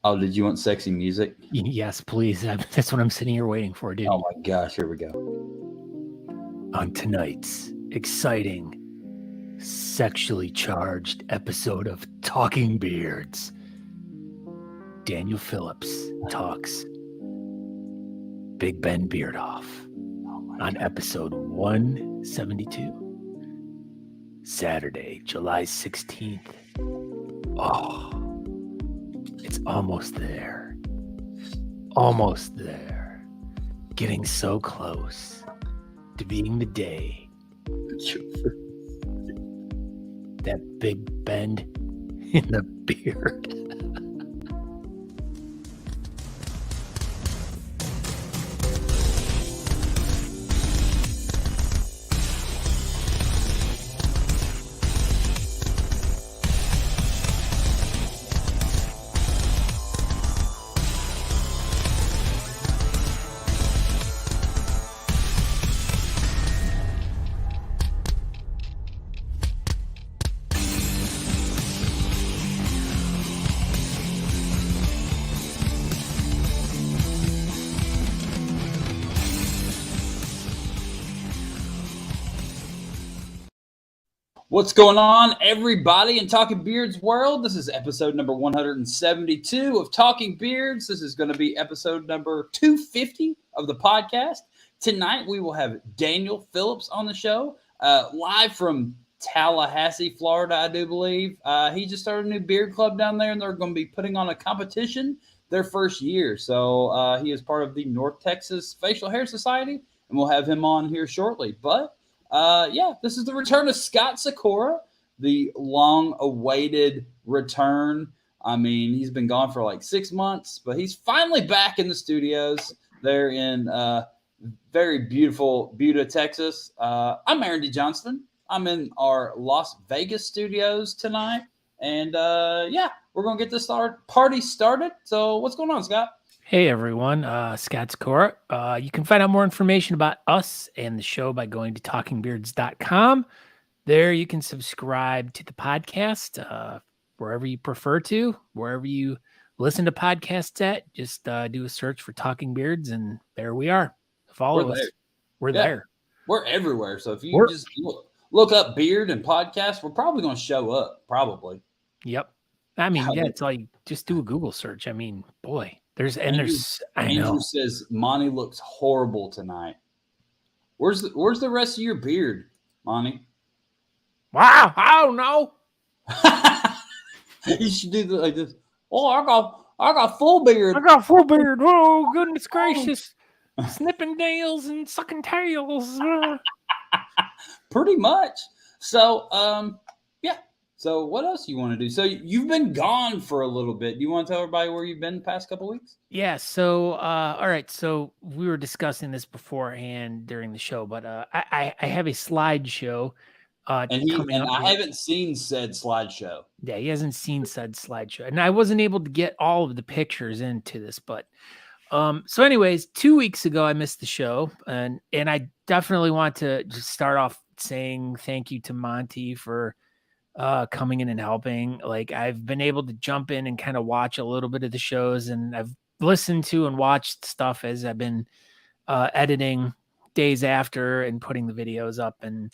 Oh, did you want sexy music? Yes, please. That's what I'm sitting here waiting for, dude. Oh my gosh, here we go. On tonight's exciting, sexually charged episode of Talking Beards, Daniel Phillips talks Big Ben Beardoff on episode 172, Saturday, July 16th. Oh, it's almost there. Almost there. Getting so close to being the day that Big Ben in the beard. What's going on, everybody, in Talking Beards world? This is episode number 172 of Talking Beards. This is going to be episode number 250 of the podcast. Tonight, we will have Daniel Phillips on the show, live from Tallahassee, Florida, I do believe. He just started a new beard club down there, and they're going to be putting on a competition their first year. So he is part of the North Texas Facial Hair Society, and we'll have him on here shortly. But this is the return of Scott Sakura, the long-awaited return. I mean, he's been gone for like 6 months, but he's finally back in the studios there in very beautiful Buda, Texas. I'm Aaron D. Johnston. I'm in our Las Vegas studios tonight, and we're going to get this party started. So what's going on, Scott? Hey everyone, Scott Sakura. You can find out more information about us and the show by going to talkingbeards.com. There you can subscribe to the podcast wherever you prefer to, wherever you listen to podcasts at. Just do a search for Talking Beards, and there we are. Follow us. We're there. We're everywhere. So if you just look up beard and podcast, we're probably going to show up. Probably. Yep. I mean, it's all you just do a Google search. I mean, boy. Andrew says Monty looks horrible tonight. Where's the rest of your beard, Monty? Wow, I don't know. You should do like this. Oh, I got full beard. I got full beard. Oh, goodness gracious. Snipping nails and sucking tails. Pretty much. So, So what else you want to do? So you've been gone for a little bit. Do you want to tell everybody where you've been the past couple of weeks? Yeah. So, all right. So we were discussing this beforehand during the show, but I have a slideshow. And I haven't seen said slideshow. Yeah, he hasn't seen said slideshow. And I wasn't able to get all of the pictures into this, but so anyways, 2 weeks ago I missed the show, and I definitely want to just start off saying thank you to Monty for coming in and helping. Like, I've been able to jump in and kind of watch a little bit of the shows, and I've listened to and watched stuff as I've been editing days after and putting the videos up and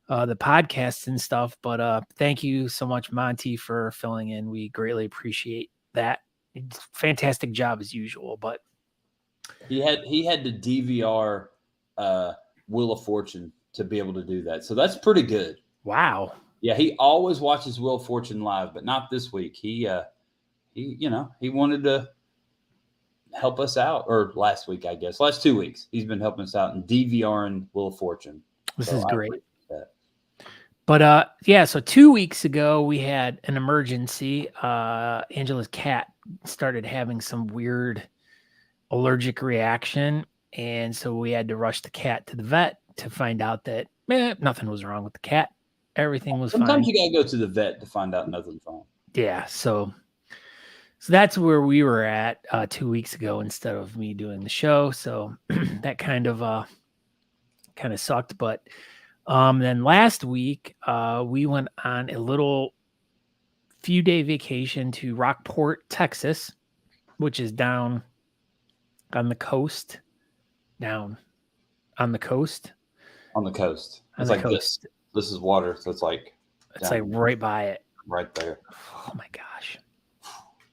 the podcasts and stuff. But thank you so much, Monty, for filling in. We greatly appreciate that. It's a fantastic job as usual. But he had to DVR Wheel of Fortune to be able to do that. So that's pretty good. Wow. Yeah, he always watches Wheel of Fortune live, but not this week. He wanted to help us out, or last week, I guess. Last 2 weeks, he's been helping us out in DVRing Wheel of Fortune. This is great. But so 2 weeks ago we had an emergency. Angela's cat started having some weird allergic reaction, and so we had to rush the cat to the vet to find out that nothing was wrong with the cat. Everything was fine. Sometimes you got to go to the vet to find out nothing's wrong. Yeah, so that's where we were at 2 weeks ago instead of me doing the show. So that kind of sucked. But then last week we went on a little few-day vacation to Rockport, Texas. which is down on the coast. Down on the coast. On the coast. On It's the like coast. this is water, so it's like right by it. Right there. Oh my gosh.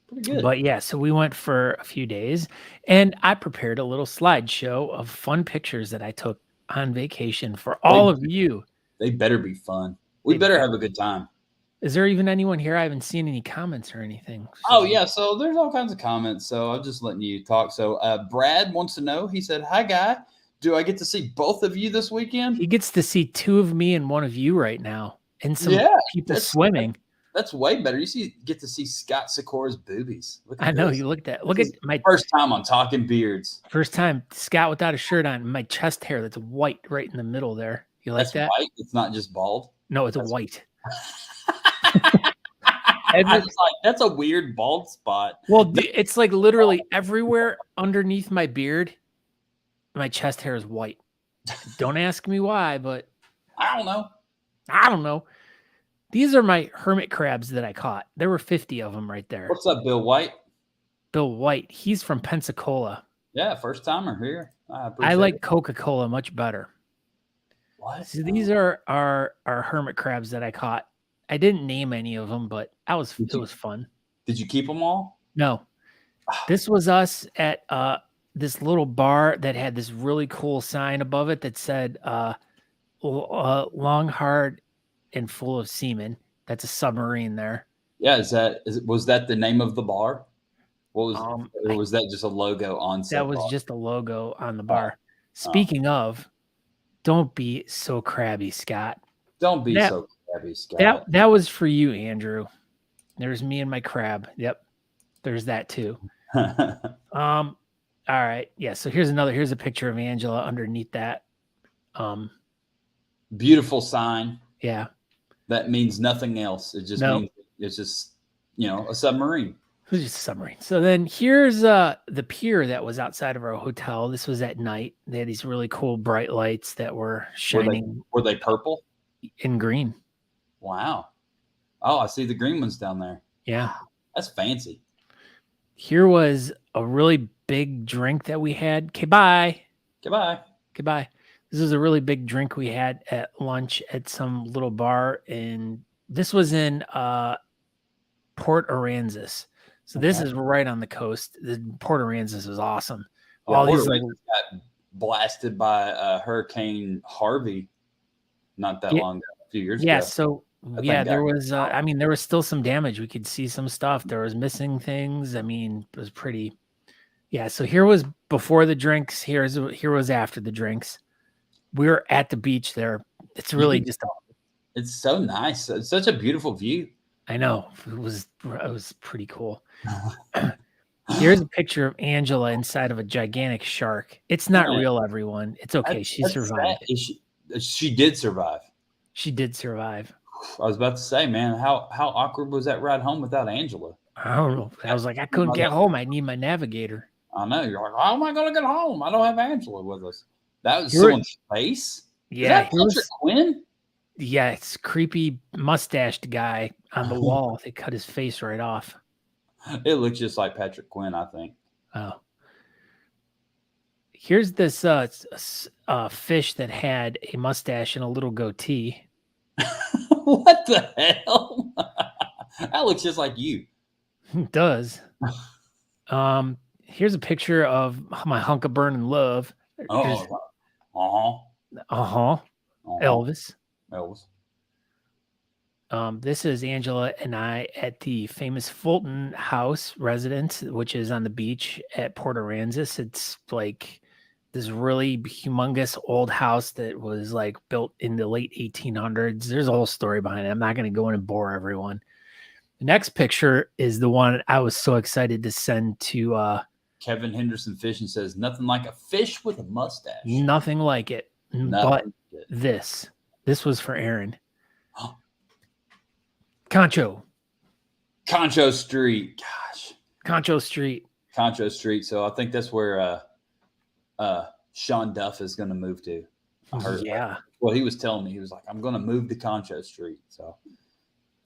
Pretty good. But yeah, so we went for a few days and I prepared a little slideshow of fun pictures that I took on vacation for all of you. They better be fun. We better have a good time. Is there even anyone here? I haven't seen any comments or anything. Oh, yeah. So there's all kinds of comments. So I'm just letting you talk. So Brad wants to know, he said, "Hi, guy. Do I get to see both of you this weekend?" He gets to see two of me and one of you right now. And some people swimming. That's way better. You get to see Scott Sikora's boobies. I know. You look at my first time on Talking Beards. First time Scott without a shirt on. My chest hair that's white right in the middle there. You like that? White. It's not just bald. No, it's white. That's a weird bald spot. Well, it's like literally everywhere underneath my beard. My chest hair is white. Don't ask me why, but I don't know. These are my hermit crabs that I caught. There were 50 of them right there. What's up, Bill White? Bill White. He's from Pensacola. Yeah, first timer here. I like Coca-Cola much better. What? So these are our hermit crabs that I caught. I didn't name any of them, but it was fun. Did you keep them all? No. This was us at this little bar that had this really cool sign above it that said long, hard, and full of semen. That's a submarine there. Yeah, was that the name of the bar? What was or was that just a logo on that was bar? Just a logo on the bar. Speaking of, don't be so crabby, Scott. Don't be so crabby, Scott. That was for you, Andrew. There's me and my crab. Yep. There's that too. All right. Yeah. So here's a picture of Angela underneath that. Beautiful sign. Yeah. That means nothing else. It just means it's just, a submarine. It was just a submarine. So then here's the pier that was outside of our hotel. This was at night. They had these really cool bright lights that were shining. Were they purple? And green. Wow. Oh, I see the green ones down there. Yeah. That's fancy. Here was a really big drink that we had. Okay, bye. Goodbye. Goodbye. This is a really big drink we had at lunch at some little bar, and this was in Port Aransas. So this is right on the coast. The Port Aransas is awesome. Yeah, all these got blasted by Hurricane Harvey not that long ago, a few years ago. Yeah, so there was there was still some damage. We could see some stuff. There was missing things. I mean, it was pretty. Yeah, so here was before the drinks. Here was after the drinks. We were at the beach there. It's really it's so nice. It's such a beautiful view. I know. It was pretty cool. Here's a picture of Angela inside of a gigantic shark. It's not real, everyone. It's okay. She survived. She did survive. She did survive. I was about to say, man, how awkward was that ride home without Angela? I don't know. I was like, I couldn't get home. I need my navigator. I know. You're like, how am I going to get home? I don't have Angela with us. That was someone's face? Yeah. Is that Patrick Quinn? Yeah, it's creepy mustached guy on the wall. They cut his face right off. It looks just like Patrick Quinn, I think. Oh. Here's this fish that had a mustache and a little goatee. What the hell? That looks just like you. It does. Here's a picture of my hunk of burning love. Elvis. This is Angela and I at the famous Fulton House residence, which is on the beach at Port Aransas. It's like this really humongous old house that was like built in the late 1800s. There's a whole story behind it. I'm not going to go in and bore everyone. The next picture is the one I was so excited to send to Kevin Henderson Fishing says, nothing like a fish with a mustache. Nothing like it. But this was for Aaron. Concho Street. Gosh. Concho Street. So I think that's where Sean Duff is going to move to. I heard. Yeah. Well, he was telling me, he was like, I'm going to move to Concho Street. So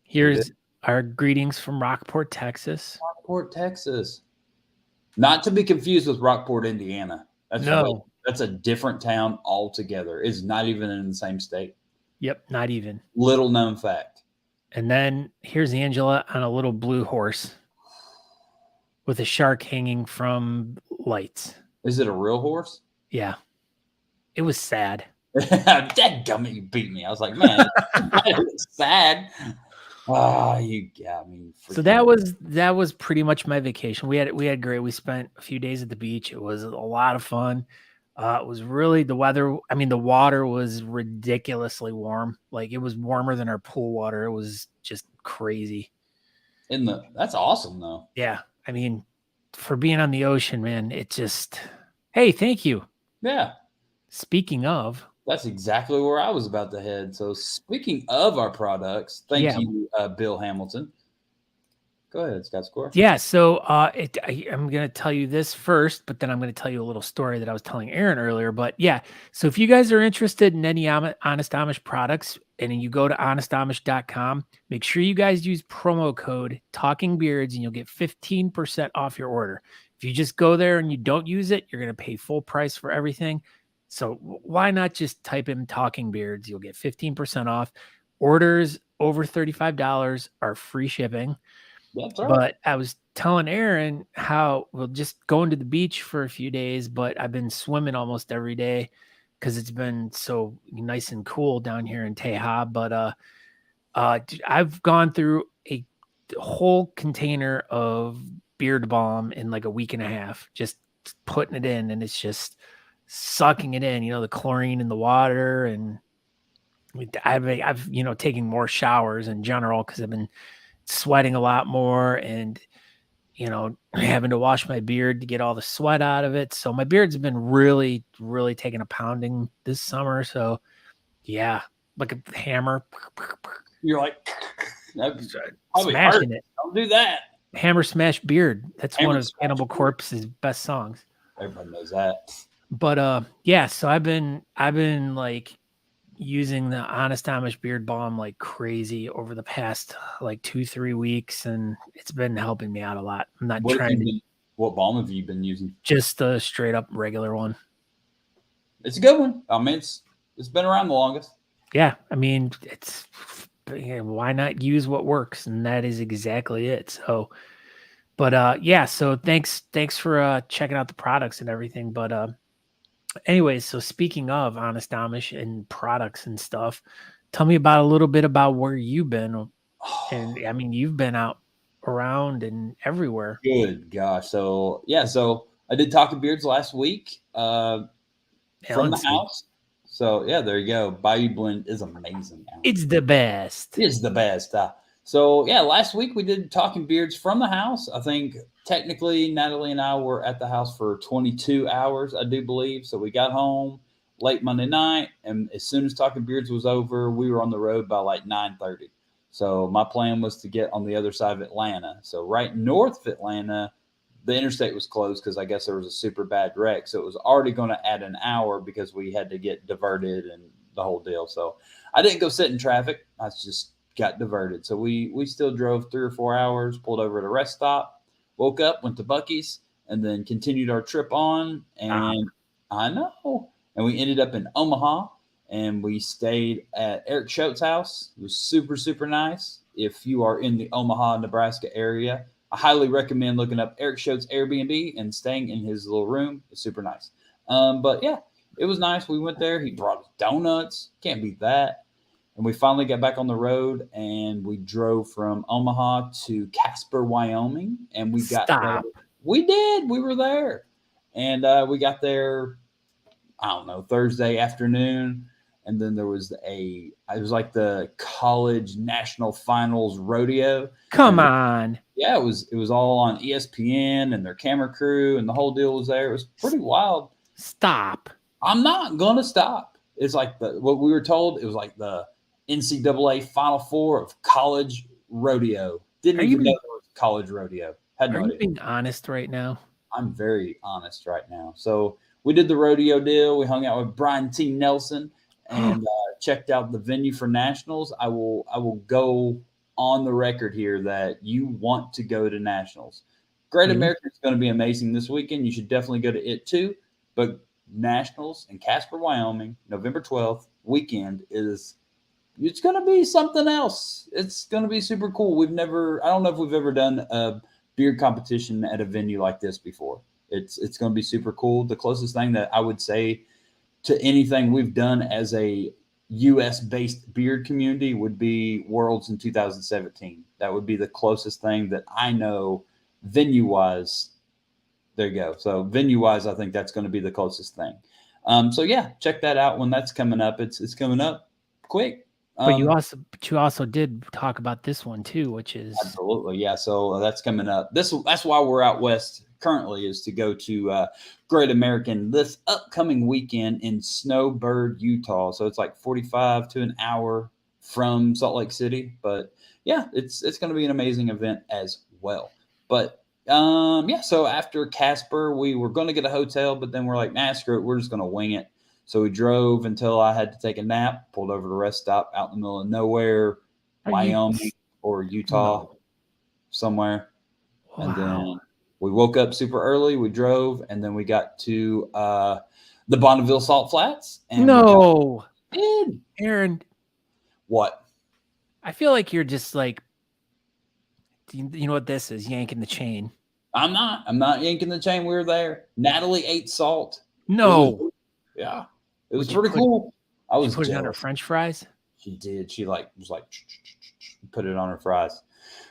here's our greetings from Rockport, Texas. Rockport, Texas. Not to be confused with Rockport, Indiana. No. That's a different town altogether. It's not even in the same state. Yep, not even. Little known fact. And then here's Angela on a little blue horse with a shark hanging from lights. Is it a real horse? Yeah. It was sad. Dadgummit, you beat me. I was like, man, it's sad. Ah, you got me. So that was pretty much my vacation. We had great. We spent a few days at the beach. It was a lot of fun. It was really the weather. I mean, the water was ridiculously warm. Like it was warmer than our pool water. It was just crazy. That's awesome though. Yeah. I mean, for being on the ocean, man, it just, hey, thank you. Yeah. Speaking of, that's exactly where I was about to head. So speaking of our products, thank you, Bill Hamilton. Go ahead, Scott Score. Yeah, so I'm going to tell you this first, but then I'm going to tell you a little story that I was telling Aaron earlier. But yeah, so if you guys are interested in any Honest Amish products and you go to honestamish.com, make sure you guys use promo code Talking Beards and you'll get 15% off your order. If you just go there and you don't use it, you're going to pay full price for everything. So why not just type in Talking Beards? You'll get 15% off. Orders over $35 are free shipping. That's right. But I was telling Aaron how we'll just going to the beach for a few days, but I've been swimming almost every day because it's been so nice and cool down here in Teja. But I've gone through a whole container of beard balm in like a week and a half, just putting it in, and it's just sucking it in, the chlorine in the water. And I've taking more showers in general because I've been sweating a lot more and, having to wash my beard to get all the sweat out of it. So my beard's been really, really taking a pounding this summer. So yeah, like a hammer. You're like, smashing it. Don't do that. Hammer Smash Beard. That's one of Cannibal Corpse's best songs. Everybody knows that. But yeah, so I've been like using the Honest Amish beard balm like crazy over the past like 2-3 weeks, and it's been helping me out a lot. I'm not what balm have you been using? Just a straight up regular one. It's a good one. I mean, it's been around the longest. Yeah, I mean, why not use what works? And that is exactly it. So, but yeah, so thanks for checking out the products and everything. But anyways, so speaking of Honest Amish and products and stuff, tell me about a little bit about where you've been. And I mean, you've been out around and everywhere. Good gosh. So yeah, I did Talking Beards last week from the house. So yeah, there you go. Bayou Blend is amazing. It's the best. It's the best. So yeah, last week we did Talking Beards from the house. I think technically Natalie and I were at the house for 22 hours, I do believe. So we got home late Monday night, and as soon as Talking Beards was over, we were on the road by like 9:30. So my plan was to get on the other side of Atlanta. So right north of Atlanta, the interstate was closed because I guess there was a super bad wreck. So it was already going to add an hour because we had to get diverted and the whole deal. So I didn't go sit in traffic. I just got diverted. So we still drove 3 or 4 hours, pulled over at a rest stop, woke up, went to Buc-ee's, and then continued our trip on. And I know. And we ended up in Omaha, and we stayed at Eric Schote's house. It was super, super nice. If you are in the Omaha, Nebraska area, I highly recommend looking up Eric Schote's Airbnb and staying in his little room. It's super nice. But yeah, it was nice. We went there. He brought us donuts. Can't beat that. And we finally got back on the road, and we drove from Omaha to Casper, Wyoming. And we got there. We did. We were there. And we got there, I don't know, Thursday afternoon. And then there was it was like the college national finals rodeo. Come on. Yeah, it was all on ESPN and their camera crew, and the whole deal was there. It was pretty wild. Stop. I'm not going to stop. It's like what we were told. It was like the NCAA Final Four of college rodeo. Didn't even know there was college rodeo. Had no idea. Are you being honest right now? I'm very honest right now. So we did the rodeo deal. We hung out with Brian T. Nelson and checked out the venue for nationals. I will go on the record here that you want to go to nationals. Great America is going to be amazing this weekend. You should definitely go to it too. But Nationals in Casper, Wyoming, November 12th weekend it's going to be something else. It's going to be super cool. I don't know if we've ever done a beard competition at a venue like this before. It's going to be super cool. The closest thing that I would say to anything we've done as a U.S. based beard community would be Worlds in 2017. That would be the closest thing that I know venue wise. There you go. So venue wise, I think that's going to be the closest thing. So yeah, check that out when that's coming up. It's coming up quick. But you also did talk about this one too, which is absolutely, yeah. So that's coming up. That's why we're out west currently, is to go to Great American this upcoming weekend in Snowbird, Utah. So it's like 45 to an hour from Salt Lake City. But yeah, it's going to be an amazing event as well. But yeah, so after Casper, we were going to get a hotel, but then we're like, nah, screw it, we're just going to wing it. So we drove until I had to take a nap, pulled over to a rest stop out in the middle of nowhere, Wyoming or Utah, somewhere. Wow. And then we woke up super early. We drove, and then we got to the Bonneville Salt Flats. And Aaron. What? I feel like you're just like, you know what this is? Yanking the chain. I'm not yanking the chain. We were there. Natalie ate salt. No. Yeah. It was pretty cool. I was putting it on her French fries. She did. She was like put it on her fries.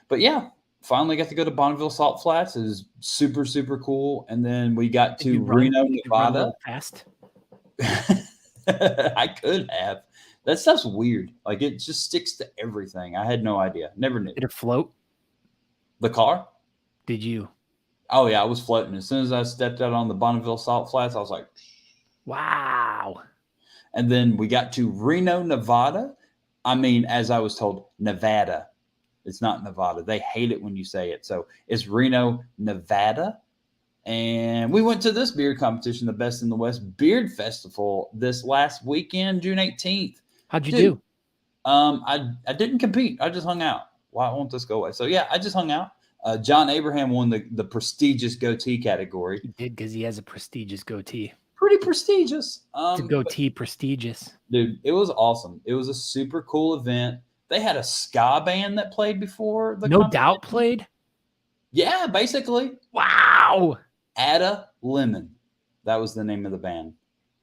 But yeah, finally got to go to Bonneville Salt Flats. It was super, super cool. And then we got to Reno, Nevada. Fast. I could have. That stuff's weird. Like it just sticks to everything. I had no idea. Never knew. Did it float? The car? Did you? Oh yeah, I was floating. As soon as I stepped out on the Bonneville Salt Flats, I was like, wow. And then we got to Reno, Nevada. I mean, as I was told, Nevada. It's not Nevada. They hate it when you say it. So it's Reno, Nevada. And we went to this beard competition, the Best in the West Beard Festival, this last weekend, June 18th. How'd you do? I didn't compete. I just hung out. Why won't this go away? So yeah, I just hung out. John Abraham won the prestigious goatee category. He did, because he has a prestigious goatee. Pretty prestigious. It's a goatee prestigious. Dude, it was awesome. It was a super cool event. They had a ska band that played before. No Doubt played? Yeah, basically. Wow. Ada Lemon. That was the name of the band.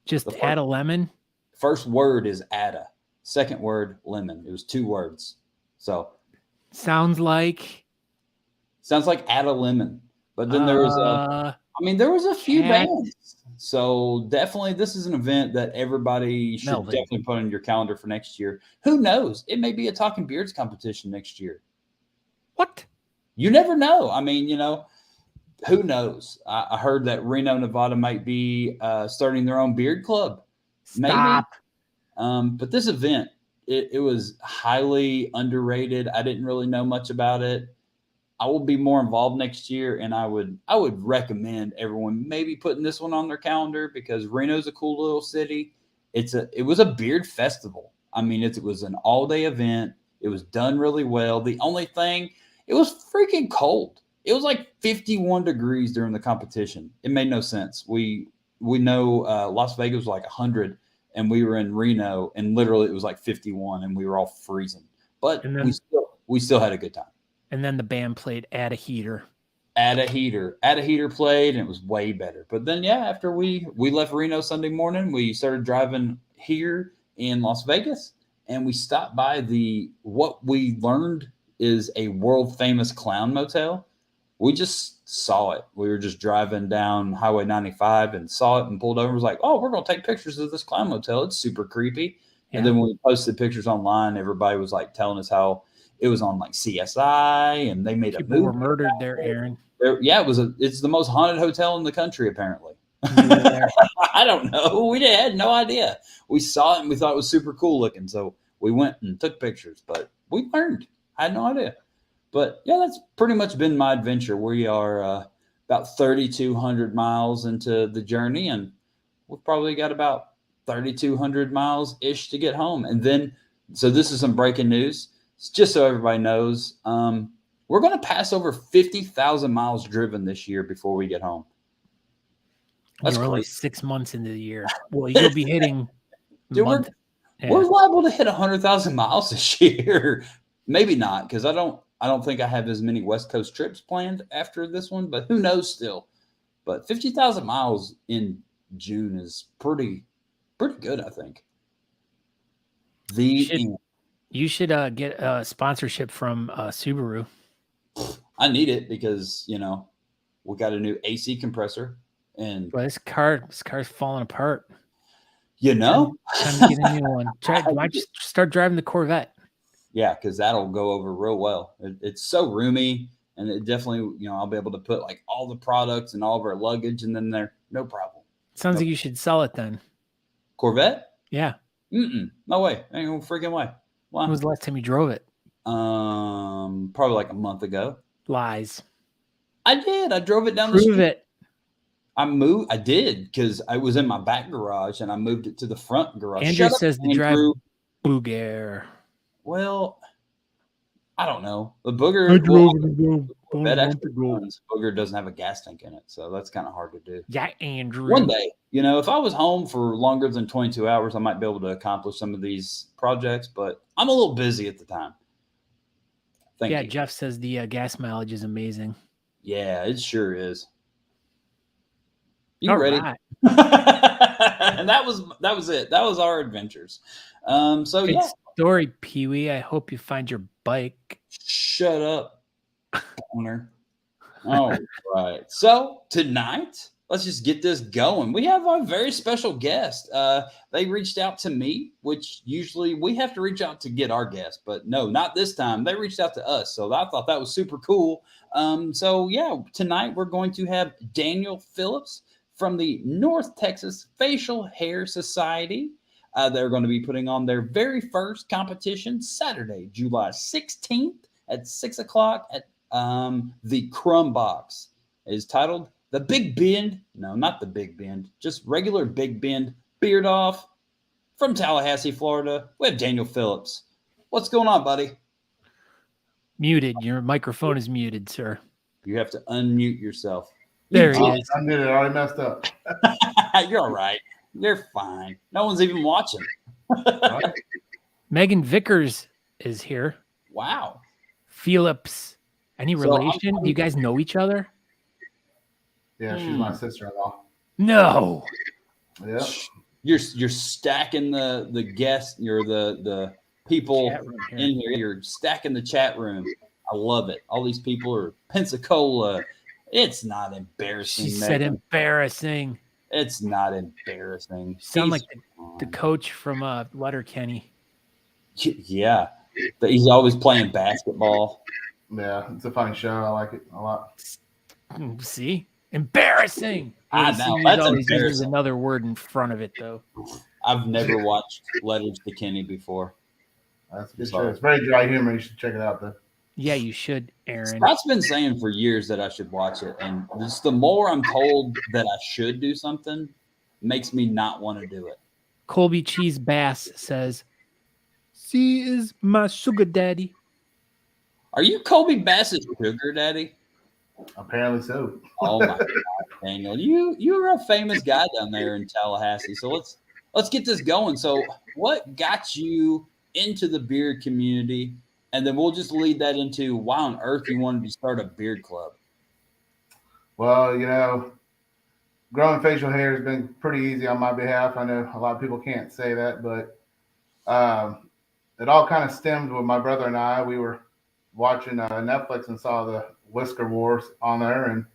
Just Ada Lemon? First word is Ada. Second word, lemon. It was 2 words. So. Sounds like Ada Lemon. But then there was there was a few bands. So definitely this is an event that everybody should definitely put on your calendar for next year. Who knows? It may be a Talking Beards competition next year. What? You never know. I mean, who knows? I heard that Reno, Nevada might be starting their own beard club. Stop. Maybe. But this event, it was highly underrated. I didn't really know much about it. I will be more involved next year, and I would recommend everyone maybe putting this one on their calendar, because Reno's a cool little city. It was a beard festival. I mean, it was an all-day event. It was done really well. The only thing, it was freaking cold. It was like 51 degrees during the competition. It made no sense. We know Las Vegas was like 100, and we were in Reno, and literally it was like 51, and we were all freezing. But we still had a good time. And then the band played Add a Heater. Add a Heater played, and it was way better. But then, yeah, after we left Reno Sunday morning, we started driving here in Las Vegas, and we stopped by what we learned is a world famous clown motel. We just saw it. We were just driving down Highway 95 and saw it and pulled over. It was like, oh, we're going to take pictures of this clown motel. It's super creepy. Yeah. And then when we posted pictures online, everybody was like telling us how it was on like CSI, and they made people were murdered there, Aaron. Yeah, it's the most haunted hotel in the country, apparently. I don't know. We had no idea. We saw it and we thought it was super cool looking. So we went and took pictures, but we learned. I had no idea. But yeah, that's pretty much been my adventure. We are about 3,200 miles into the journey, and we've probably got about 3,200 miles ish to get home. And then, so this is some breaking news. Just so everybody knows, We're going to pass over 50,000 miles driven this year before we get home. That's You're only crazy. 6 months into the year. Well, you'll be hitting Dude, month. we're liable to hit 100,000 miles this year. Maybe not, because I don't think I have as many West Coast trips planned after this one, but who knows still. But 50,000 miles in June is pretty good, I think. You should get a sponsorship from Subaru. I need it because, we got a new AC compressor. And well, this car's falling apart. Time to get a new one. Why just start driving the Corvette? Yeah, because that'll go over real well. It's so roomy, and it definitely, I'll be able to put like all the products and all of our luggage in there, no problem. Sounds like you should sell it then. Corvette? Yeah. No way. Ain't no freaking way. Why? When was the last time you drove it? Probably like a month ago. Lies. I did. I drove it down the street. Prove it. I did, because I was in my back garage and I moved it to the front garage. Andrew says to drive Booger. Well, I don't know. The Booger. Booger doesn't have a gas tank in it, so that's kind of hard to do. Yeah, Andrew. One day, if I was home for longer than 22 hours, I might be able to accomplish some of these projects, but I'm a little busy at the time. Thank you. Jeff says the gas mileage is amazing. Yeah, it sure is. You ready? Right. And that was it. That was our adventures. Good story, Pee-wee. I hope you find your bike. Shut up, owner. All right. So tonight, let's just get this going. We have a very special guest. They reached out to me, which usually we have to reach out to get our guests, but no, not this time. They reached out to us, so I thought that was super cool. Tonight we're going to have Daniel Phillips from the North Texas Facial Hair Society. They're going to be putting on their very first competition Saturday, July 16th at 6 o'clock at the Crum Box. It is titled The Big Bend. No, not the Big Bend, just regular Big Bend Beard Off. From Tallahassee, Florida, we have Daniel Phillips. What's going on, buddy? Muted. Your microphone is muted, sir. You have to unmute yourself. There he is. I did it. I already messed up. You're all right. You're fine. No one's even watching. Right. Megan Vickers is here. Wow. Phillips. Any relation? Do you guys know each other? Yeah, she's my sister-in-law. No. Yeah. You're stacking the guests. You're the people in here. You're stacking the chat room. I love it. All these people are Pensacola. It's not embarrassing. She said embarrassing. It's not embarrassing. You sound like the coach from Letterkenny. Yeah. He's always playing basketball. Yeah, it's a funny show. I like it a lot. See? Embarrassing. I know. That's embarrassing. There's another word in front of it, though. I've never watched Letters to Kenny before. That's a good show. It's very dry humor. You should check it out, though. Yeah, you should, Aaron. Scott's been saying for years that I should watch it, and just the more I'm told that I should do something, makes me not want to do it. Colby Cheese Bass says, "She is my sugar daddy." Are you Colby Bass's sugar daddy? Apparently so. Oh my God, Daniel, you're a famous guy down there in Tallahassee. So let's get this going. So, what got you into the beard community? And then we'll just lead that into why on earth you wanted to start a beard club. Well, growing facial hair has been pretty easy on my behalf. I know a lot of people can't say that, but it all kind of stemmed with my brother and I. We were watching Netflix and saw the Whisker Wars on there, and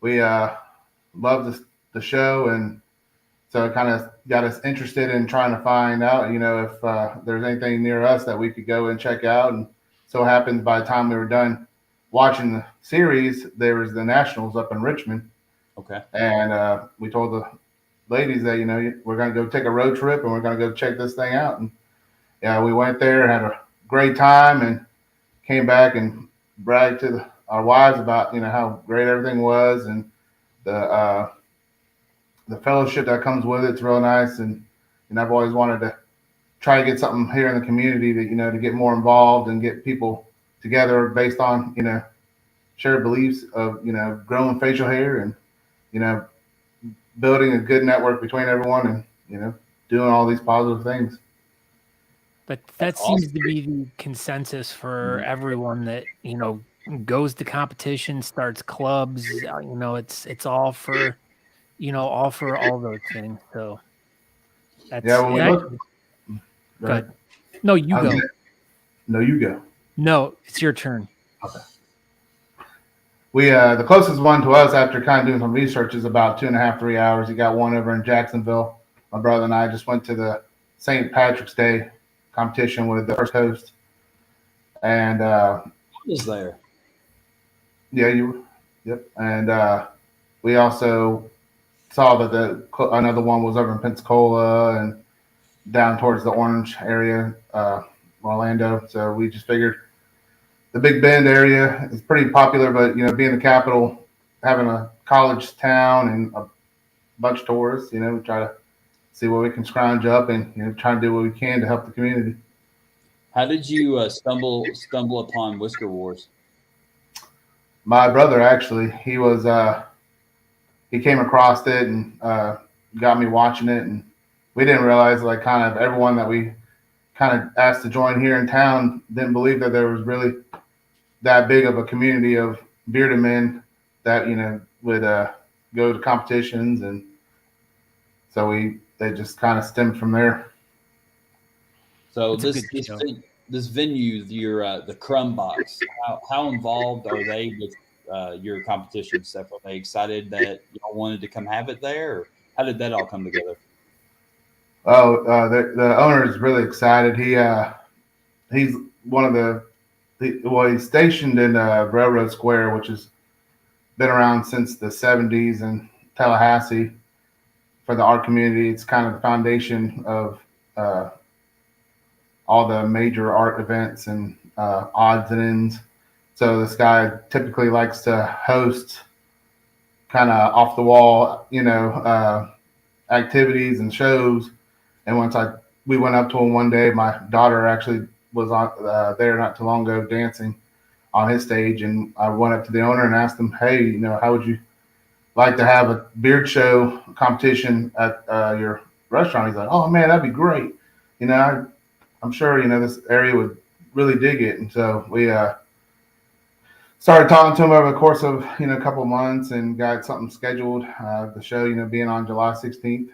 we loved the show, and so it kind of got us interested in trying to find out, if there's anything near us that we could go and check out. And so it happens by the time we were done watching the series, there was the Nationals up in Richmond. Okay. And we told the ladies that, we're going to go take a road trip and we're going to go check this thing out. And yeah, we went there, had a great time, and came back and bragged to our wives about, how great everything was, and the fellowship that comes with it's real nice. And I've always wanted to try to get something here in the community to, to get more involved and get people together based on, shared beliefs of, growing facial hair and, you know, building a good network between everyone and, doing all these positive things. But That's that seems awesome. to be the consensus for everyone that, goes to competition, starts clubs, it's all for, all for all those things. So Yeah, that's when we yeah. look, go ahead. Good. No, you I was go. gonna- no, you go. No, it's your turn. Okay. We the closest one to us after kind of doing some research is about 2.5, 3 hours. You got one over in Jacksonville. My brother and I just went to the St. Patrick's Day competition with the first host, and Is there? yeah, yep. And we also saw that another one was over in Pensacola and down towards the Orange area, Orlando. So we just figured the Big Bend area is pretty popular, but being the capital, having a college town and a bunch of tourists, we try to see what we can scrounge up and try and do what we can to help the community. How did you stumble upon Whisker Wars? My brother actually, he came across it and got me watching it, and we didn't realize like kind of everyone that we kind of asked to join here in town didn't believe that there was really that big of a community of bearded men that would go to competitions, and so they just kind of stemmed from there. So It's a this good this show. this venue, the Crum Box, how involved are they with your competition stuff? Are they excited that y'all wanted to come have it there? Or how did that all come together? Oh, the owner is really excited. He's one of he's stationed in Railroad Square, which has been around since the 70s in Tallahassee for the art community. It's kind of the foundation of uh, all the major art events and odds and ends. So this guy typically likes to host kind of off the wall, activities and shows. And we went up to him one day, my daughter actually was on there not too long ago dancing on his stage, and I went up to the owner and asked him, "Hey, how would you like to have a beard show competition at your restaurant?" He's like, "Oh man, that'd be great. I'm sure this area would really dig it." And so we started talking to him over the course of a couple of months and got something scheduled. The show being on July 16th.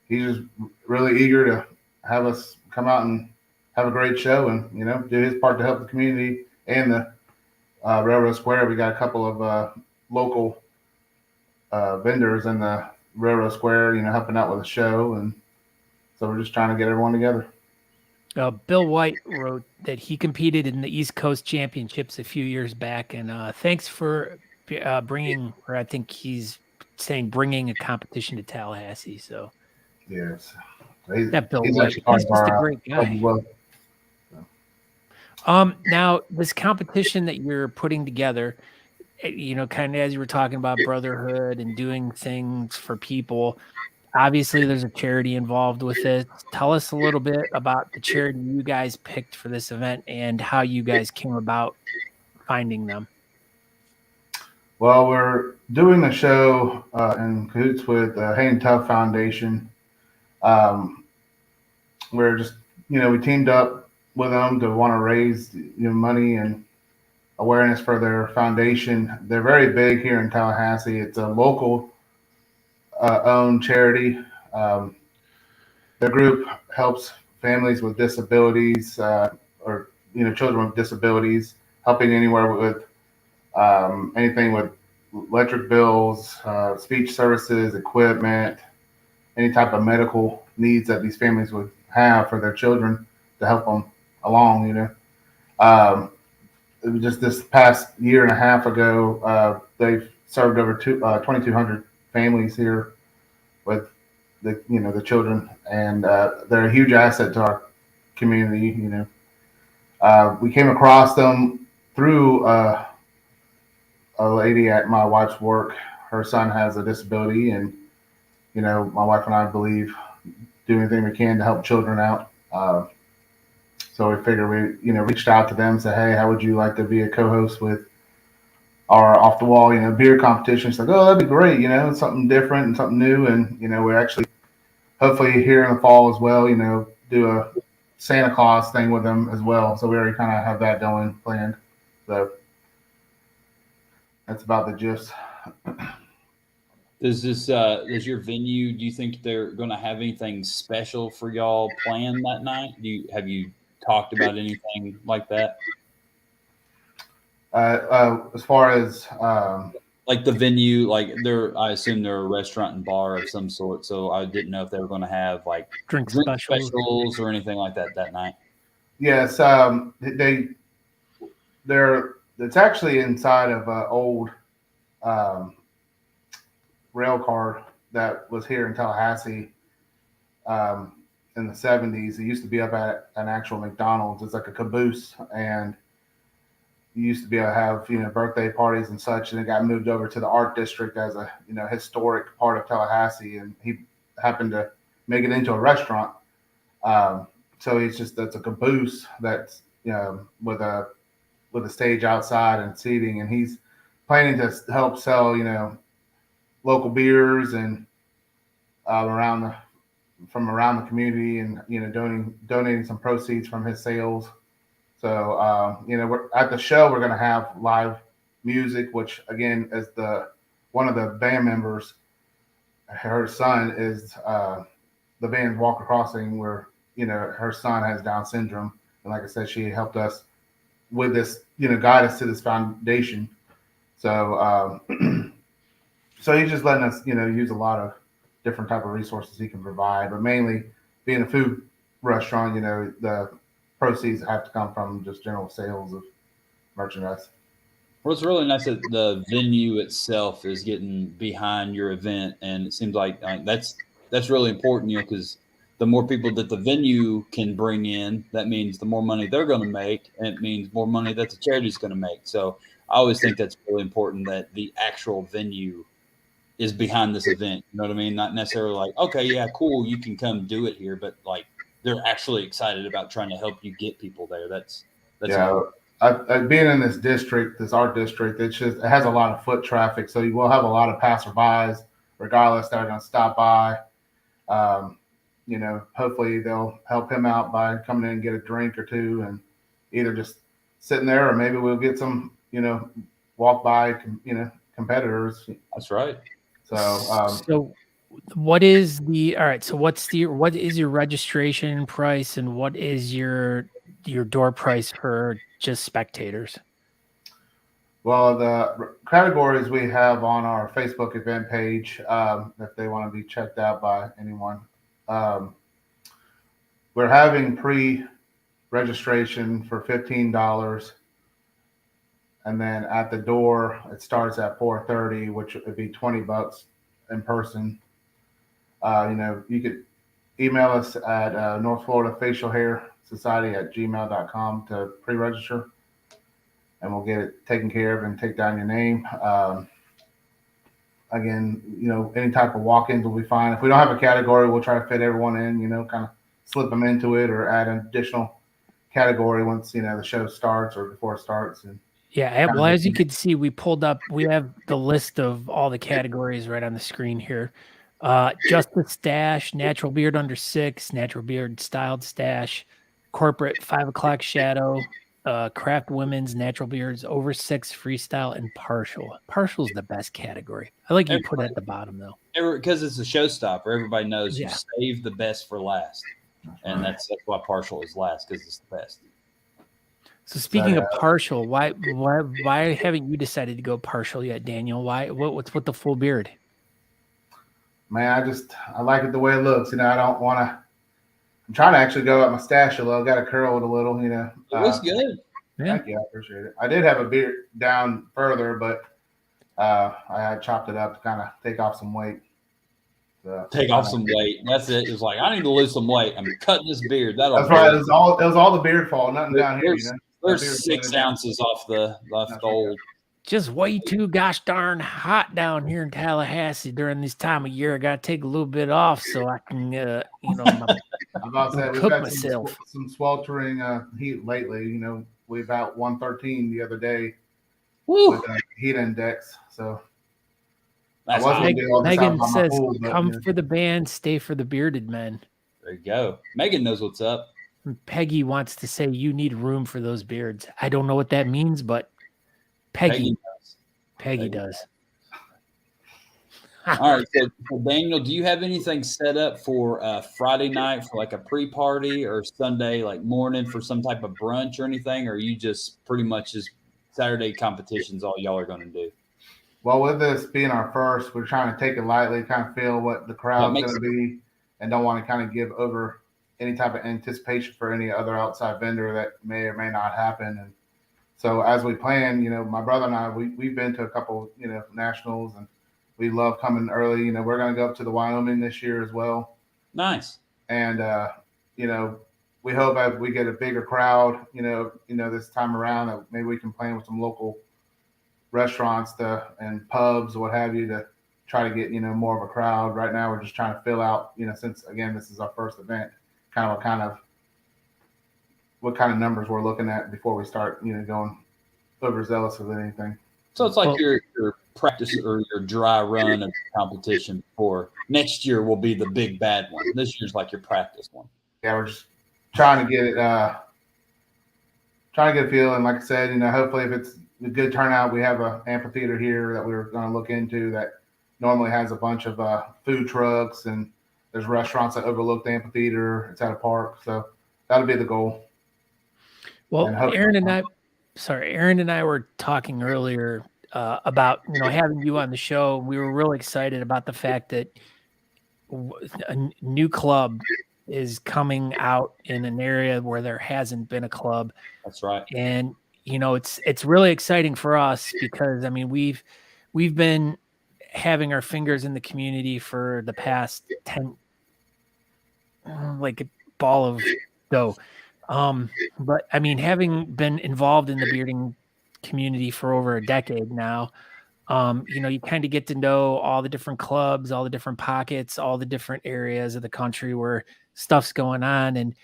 He's just really eager to have us come out and have a great show and do his part to help the community and the Railroad Square. We got a couple of local vendors in the Railroad Square, helping out with the show, and so we're just trying to get everyone together. Bill White wrote that he competed in the East Coast Championships a few years back, and thanks for bringing, or I think he's saying bringing a competition to Tallahassee. So Yes, that Bill he's White, actually part he's of just a our great guy. well. Now this competition that you're putting together, kind of as you were talking about brotherhood and doing things for people. Obviously, there's a charity involved with it. Tell us a little bit about the charity you guys picked for this event and how you guys came about finding them. Well, we're doing the show in cahoots with the Hayden Tough Foundation. Um, we're just, we teamed up with them to want to raise money and awareness for their foundation. They're very big here in Tallahassee. It's a local owned charity. Um, their group helps families with disabilities or children with disabilities, helping anywhere with anything with electric bills, speech services, equipment, any type of medical needs that these families would have for their children to help them along. Um, it was just this past year and a half ago, they've served over 2,200 families here with the children, and they're a huge asset to our community. We came across them through a lady at my wife's work. Her son has a disability, and my wife and I believe do anything we can to help children out. So we figured we, reached out to them and said, hey, how would you like to be a co-host with our off the wall, beer competition? It's like, oh, that'd be great. Something different and something new. And, we're actually hopefully here in the fall as well, do a Santa Claus thing with them as well. So we already kind of have that going planned. So that's about the gist. Does your venue, do you think they're going to have anything special for y'all planned that night? Have you talked about anything like that? As far as like the venue, like I assume they're a restaurant and bar of some sort. So I didn't know if they were going to have like drink specials or anything like that night. Yes, it's actually inside of an old rail car that was here in Tallahassee in the 70s. It used to be up at an actual McDonald's. It's like a caboose, and you used to be able to have birthday parties and such, and it got moved over to the art district as a historic part of Tallahassee, and he happened to make it into a restaurant. So that's a caboose that's with a stage outside and seating, and he's planning to help sell local beers and from around the community, and donating some proceeds from his sales. So we're at the show. We're going to have live music, which again, as one of the band members, her son is the band Walker Crossing, where her son has Down syndrome, and like I said, she helped us with this, guide us to this foundation. So so he's just letting us use a lot of different type of resources he can provide, but mainly being a food restaurant, the proceeds have to come from just general sales of merchandise. Well, it's really nice that the venue itself is getting behind your event, and it seems like that's really important, because the more people that the venue can bring in, that means the more money they're going to make, and it means more money that the charity is going to make. So I always think that's really important, that the actual venue is behind this event. You know what I mean? Not necessarily like, okay, yeah, cool, you can come do it here, but like they're actually excited about trying to help you get people there. That's yeah. Being in this district, this art district, it has a lot of foot traffic, so you will have a lot of passerbys, regardless, that are going to stop by. Hopefully they'll help him out by coming in and get a drink or two, and either just sitting there, or maybe we'll get some, walk by, competitors. That's right. So what is what is your registration price, and what is your door price for just spectators? Well, the categories we have on our Facebook event page, if they want to be checked out by anyone, we're having pre-registration for $15, and then at the door it starts at $4.30, which would be $20 in person. You could email us at North Florida Facial Hair Society at gmail.com to pre-register, and we'll get it taken care of and take down your name. Again, any type of walk-ins will be fine. If we don't have a category, we'll try to fit everyone in, kind of slip them into it, or add an additional category once, the show starts or before it starts. And yeah, well, as you can see, we have the list of all the categories right on the screen here. Just the stash, natural beard under 6, natural beard styled stash, corporate 5 o'clock shadow, craft women's, natural beards over 6, freestyle, and partial. Partial is the best category. I like you put it at the bottom though, because it's a showstopper. Everybody knows you save the best for last, and that's why partial is last, because it's the best. So speaking of partial, why haven't you decided to go partial yet, Daniel? What's with the full beard? Man, I like it the way it looks. I don't want to. I'm trying to actually go at Moustache a little. Got to curl it a little. It looks good. Yeah. Thank you. I appreciate it. I did have a beard down further, but I had chopped it up to kind of take off some weight. Take off some weight. That's it. It was like, I need to lose some weight. I'm cutting this beard. That's right. It was all the beard fall. Nothing down here. There's 6 ounces off the old just way too gosh darn hot down here in Tallahassee during this time of year. I got to take a little bit off so I can, I'm about to say we've cook had myself. some sweltering heat lately. We about 113 the other day Woo. with heat index. So That's I was hot. going to do all this out Megan by my says, pool, but "Come for the band, stay for the bearded men." There you go. Megan knows what's up. Peggy wants to say you need room for those beards. I don't know what that means, but Peggy does. All right. So Daniel, do you have anything set up for Friday night for like a pre-party or Sunday like morning for some type of brunch or anything? Or are you just pretty much just Saturday competitions all y'all are going to do? Well, with this being our first, we're trying to take it lightly, kind of feel what the crowd's going to be, and don't want to kind of give over any type of anticipation for any other outside vendor that may or may not happen. And so as we plan, my brother and I, we've been to a couple, nationals, and we love coming early. We're going to go up to the Wyoming this year as well. Nice. And, we hope as we get a bigger crowd, this time around, that maybe we can plan with some local restaurants and pubs, what have you, to try to get, more of a crowd. Right now, we're just trying to fill out, since, again, this is our first event, what kind of numbers we're looking at before we start, going overzealous with anything. So it's like your practice or your dry run of competition for next year will be the big bad one. This year's like your practice one. Yeah, we're just trying to get it, trying to get a feel. And like I said, hopefully if it's a good turnout, we have an amphitheater here that we're going to look into that normally has a bunch of food trucks, and there's restaurants that overlook the amphitheater. It's at a park. So that'll be the goal. Well, Aaron and I were talking earlier about, having you on the show. We were really excited about the fact that a new club is coming out in an area where there hasn't been a club. That's right. And, it's really exciting for us because, we've been having our fingers in the community for the past 10, like a ball of dough. But having been involved in the bearding community for over a decade now, you kind of get to know all the different clubs, all the different pockets, all the different areas of the country where stuff's going on. And,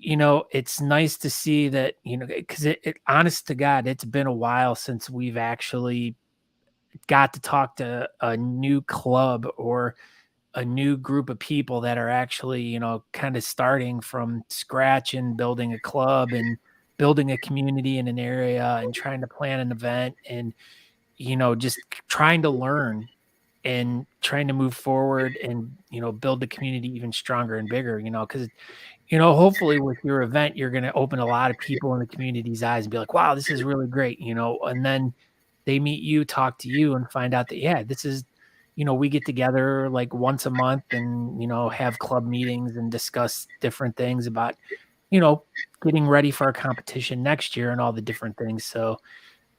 it's nice to see that, because honest to God, it's been a while since we've actually got to talk to a new club or a new group of people that are actually, kind of starting from scratch and building a club and building a community in an area and trying to plan an event and, just trying to learn and trying to move forward and, build the community even stronger and bigger, because, hopefully with your event, you're going to open a lot of people in the community's eyes and be like, wow, this is really great, and then they meet you, talk to you, and find out that, yeah, this is, we get together like once a month and, have club meetings and discuss different things about, getting ready for our competition next year and all the different things. So,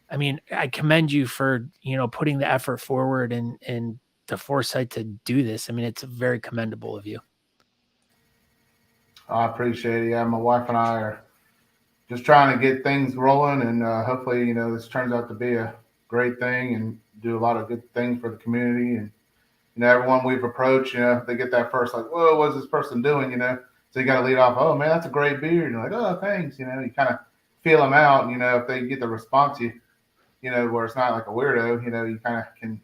I commend you for, putting the effort forward and the foresight to do this. It's very commendable of you. I appreciate it. Yeah, my wife and I are just trying to get things rolling, and hopefully, this turns out to be a great thing and do a lot of good things for the community. And everyone we've approached, they get that first like, whoa, what's this person doing? So you got to lead off. Oh man, that's a great beard. And you're like, oh, thanks. You kind of feel them out. And, if they get the response where it's not like a weirdo, you kind of can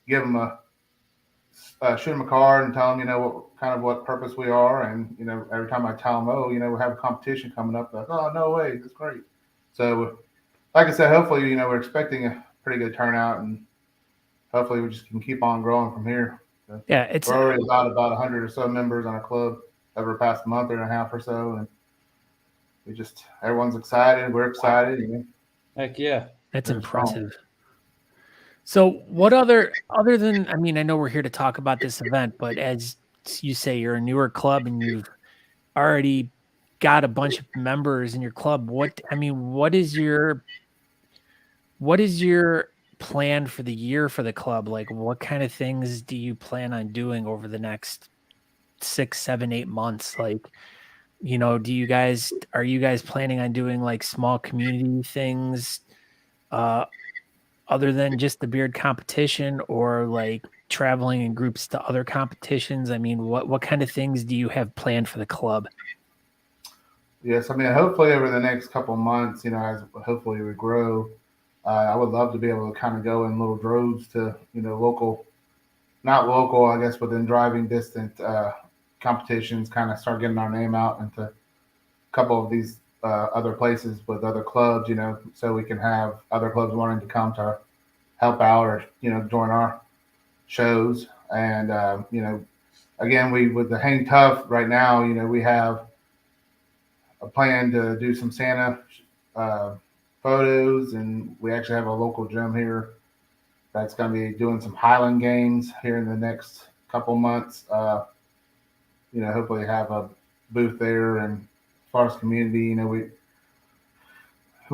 give them shoot them a card and tell them, what purpose we are. And, every time I tell them, oh, we have a competition coming up, they're like, oh, no way, that's great. So, like I said, hopefully, we're expecting a pretty good turnout, and hopefully we just can keep on growing from here. So yeah, we're already about 100 or so members on our club over the past month and a half or so, and everyone's excited. We're excited. Heck yeah. That's impressive. So what other than, I know we're here to talk about this event, but as you say, you're a newer club and you've already got a bunch of members in your club. What is your plan for the year for the club? Like, what kind of things do you plan on doing over the next 6, 7, 8 months? Like, are you guys planning on doing like small community things, other than just the beard competition, or like traveling in groups to other competitions? I mean, what kind of things do you have planned for the club? Yes, I mean, hopefully over the next couple months, as hopefully we grow, I would love to be able to kind of go in little droves to, local, not local, I guess, within driving distance competitions, kind of start getting our name out into a couple of these other places with other clubs, so we can have other clubs wanting to come to help out or, join our shows. And, again, with the Hang Tough right now, we have a plan to do some Santa photos, and we actually have a local gym here that's going to be doing some Highland games here in the next couple months. Hopefully have a booth there. And as far as community, we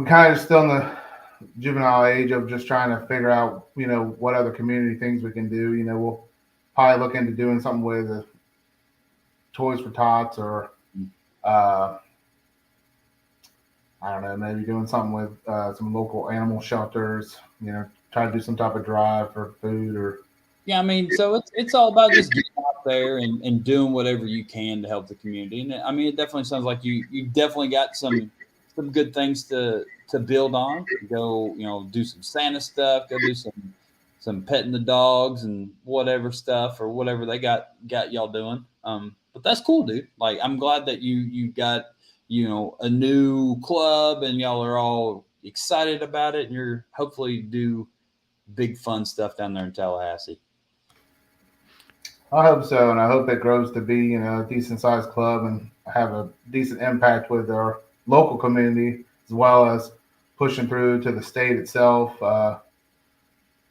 kind of still in the juvenile age of just trying to figure out, what other community things we can do. We'll probably look into doing something with Toys for Tots, or I don't know, maybe doing something with some local animal shelters, try to do some type of drive for food or. Yeah, I mean, so it's all about just getting out there and doing whatever you can to help the community. And I mean, it definitely sounds like you definitely got some good things to build on. Go, do some Santa stuff, go do some petting the dogs and whatever stuff, or whatever they got y'all doing. But that's cool, dude. Like, I'm glad that you got, a new club, and y'all are all excited about it, and you're hopefully do big fun stuff down there in Tallahassee. I hope so, and I hope it grows to be, a decent sized club and have a decent impact with our local community, as well as pushing through to the state itself. I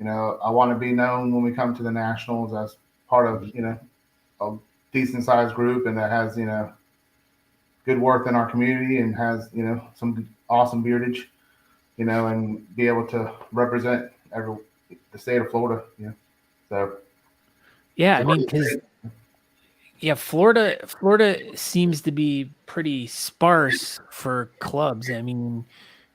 want to be known when we come to the nationals as part of, a decent sized group, and that has, good worth in our community, and has, some awesome beardage, and be able to represent the state of Florida. So. Yeah, I mean, because Florida seems to be pretty sparse for clubs. I mean,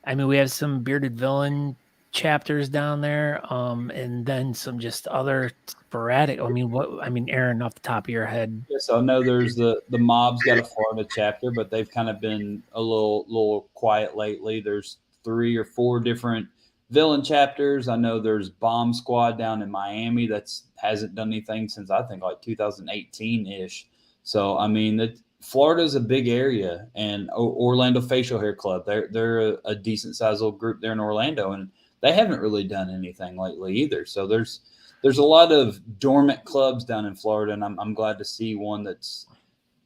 we have some Bearded Villain chapters down there, and then some just other sporadic. Aaron, off the top of your head. Yes, I know there's the Mob's got a Florida chapter, but they've kind of been a little quiet lately. There's 3 or 4 different villain chapters. I know there's Bomb Squad down in Miami that's hasn't done anything since I think like 2018-ish. So I mean, Florida's a big area, and Orlando Facial Hair Club, they're a decent sized little group there in Orlando, and they haven't really done anything lately either. So there's a lot of dormant clubs down in Florida, and I'm glad to see one that's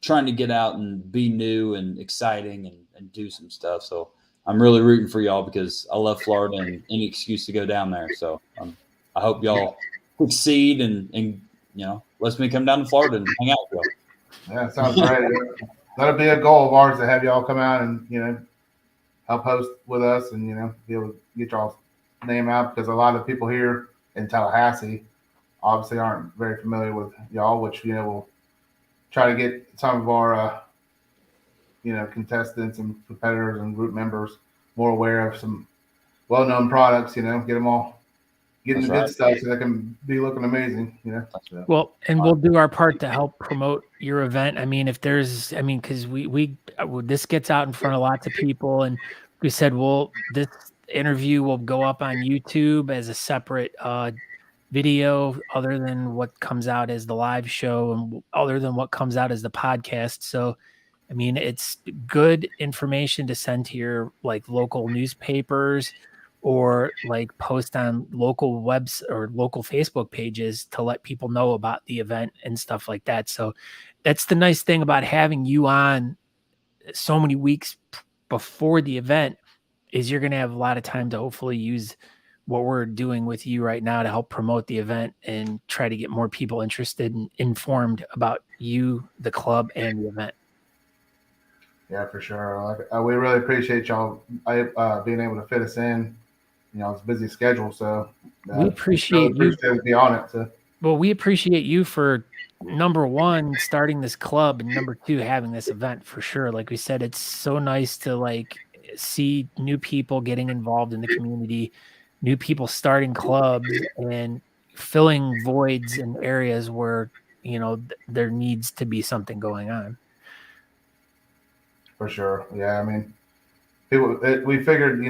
trying to get out and be new and exciting and do some stuff. So I'm really rooting for y'all, because I love Florida and any excuse to go down there. So I hope y'all succeed, and let me come down to Florida and hang out with y'all. Yeah, sounds great. That'll be a goal of ours, to have y'all come out and help host with us, and be able to get y'all's name out, because a lot of people here in Tallahassee obviously aren't very familiar with y'all, which we'll try to get some of our contestants and competitors and group members more aware of some well-known products, get them all getting the good stuff, so they can be looking amazing, Well, and we'll do our part to help promote your event. I mean, because we this gets out in front of lots of people, and we said, this interview will go up on YouTube as a separate video, other than what comes out as the live show, and other than what comes out as the podcast. So I mean, it's good information to send to your like local newspapers, or like post on local webs or local Facebook pages to let people know about the event and stuff like that. So that's the nice thing about having you on so many weeks before the event, is you're going to have a lot of time to hopefully use what we're doing with you right now to help promote the event and try to get more people interested and informed about you, the club, and the event. Yeah, for sure. We really appreciate y'all being able to fit us in. It's a busy schedule, so we appreciate you to be on it. So. Well, we appreciate you for, number one, starting this club, and number 2, having this event, for sure. Like we said, it's so nice to like see new people getting involved in the community. new people starting clubs and filling voids in areas where, there needs to be something going on. For sure. Yeah. I mean, we figured,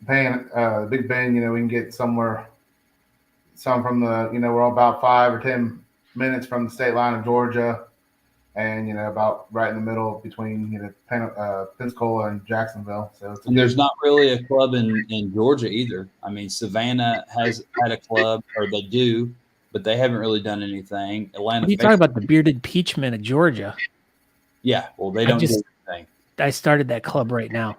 paying Big Ben, we can get some from the, we're about 5 or 10 minutes from the state line of Georgia, and about right in the middle between Pensacola and Jacksonville. So there's not really a club in Georgia either. I mean, Savannah has had a club, or they do, but they haven't really done anything. Atlanta. What are you talking about? The Bearded Peachmen of Georgia? Yeah, well, they don't do anything. I started that club right now.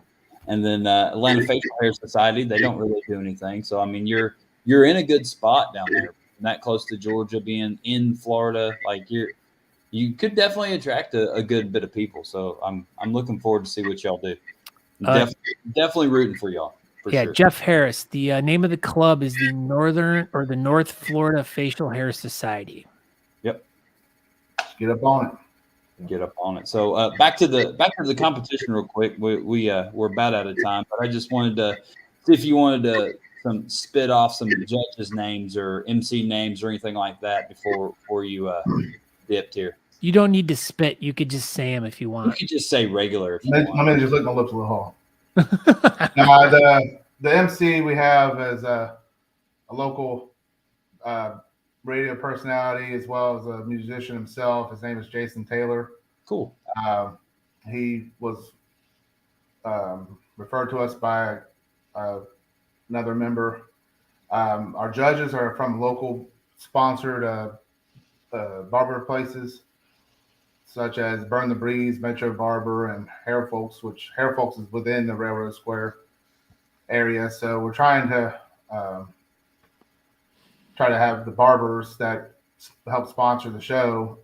And then Atlanta Facial Hair Society, they don't really do anything. So I mean, you're in a good spot down there, that close to Georgia, being in Florida. Like you could definitely attract a good bit of people. So I'm looking forward to see what y'all do. Definitely rooting for y'all. Sure. Jeff Harris. The name of the club is the North Florida Facial Hair Society. Yep. Get up on it. So back to the competition real quick. We're about out of time, but I just wanted to see if you wanted to spit off some judges' names or MC names or anything like that before you dipped here. You don't need to spit. You could just say them if you want. You could just say regular. I'm gonna just lick my lips a little hard. The MC we have is a local radio personality, as well as a musician himself. His name is Jason Taylor. Cool. He was referred to us by another member. Our judges are from local sponsored barber places, such as Burn the Breeze, Metro Barber, and Hair Folks, which Hair Folks is within the Railroad Square area. So we're trying to have the barbers that help sponsor the show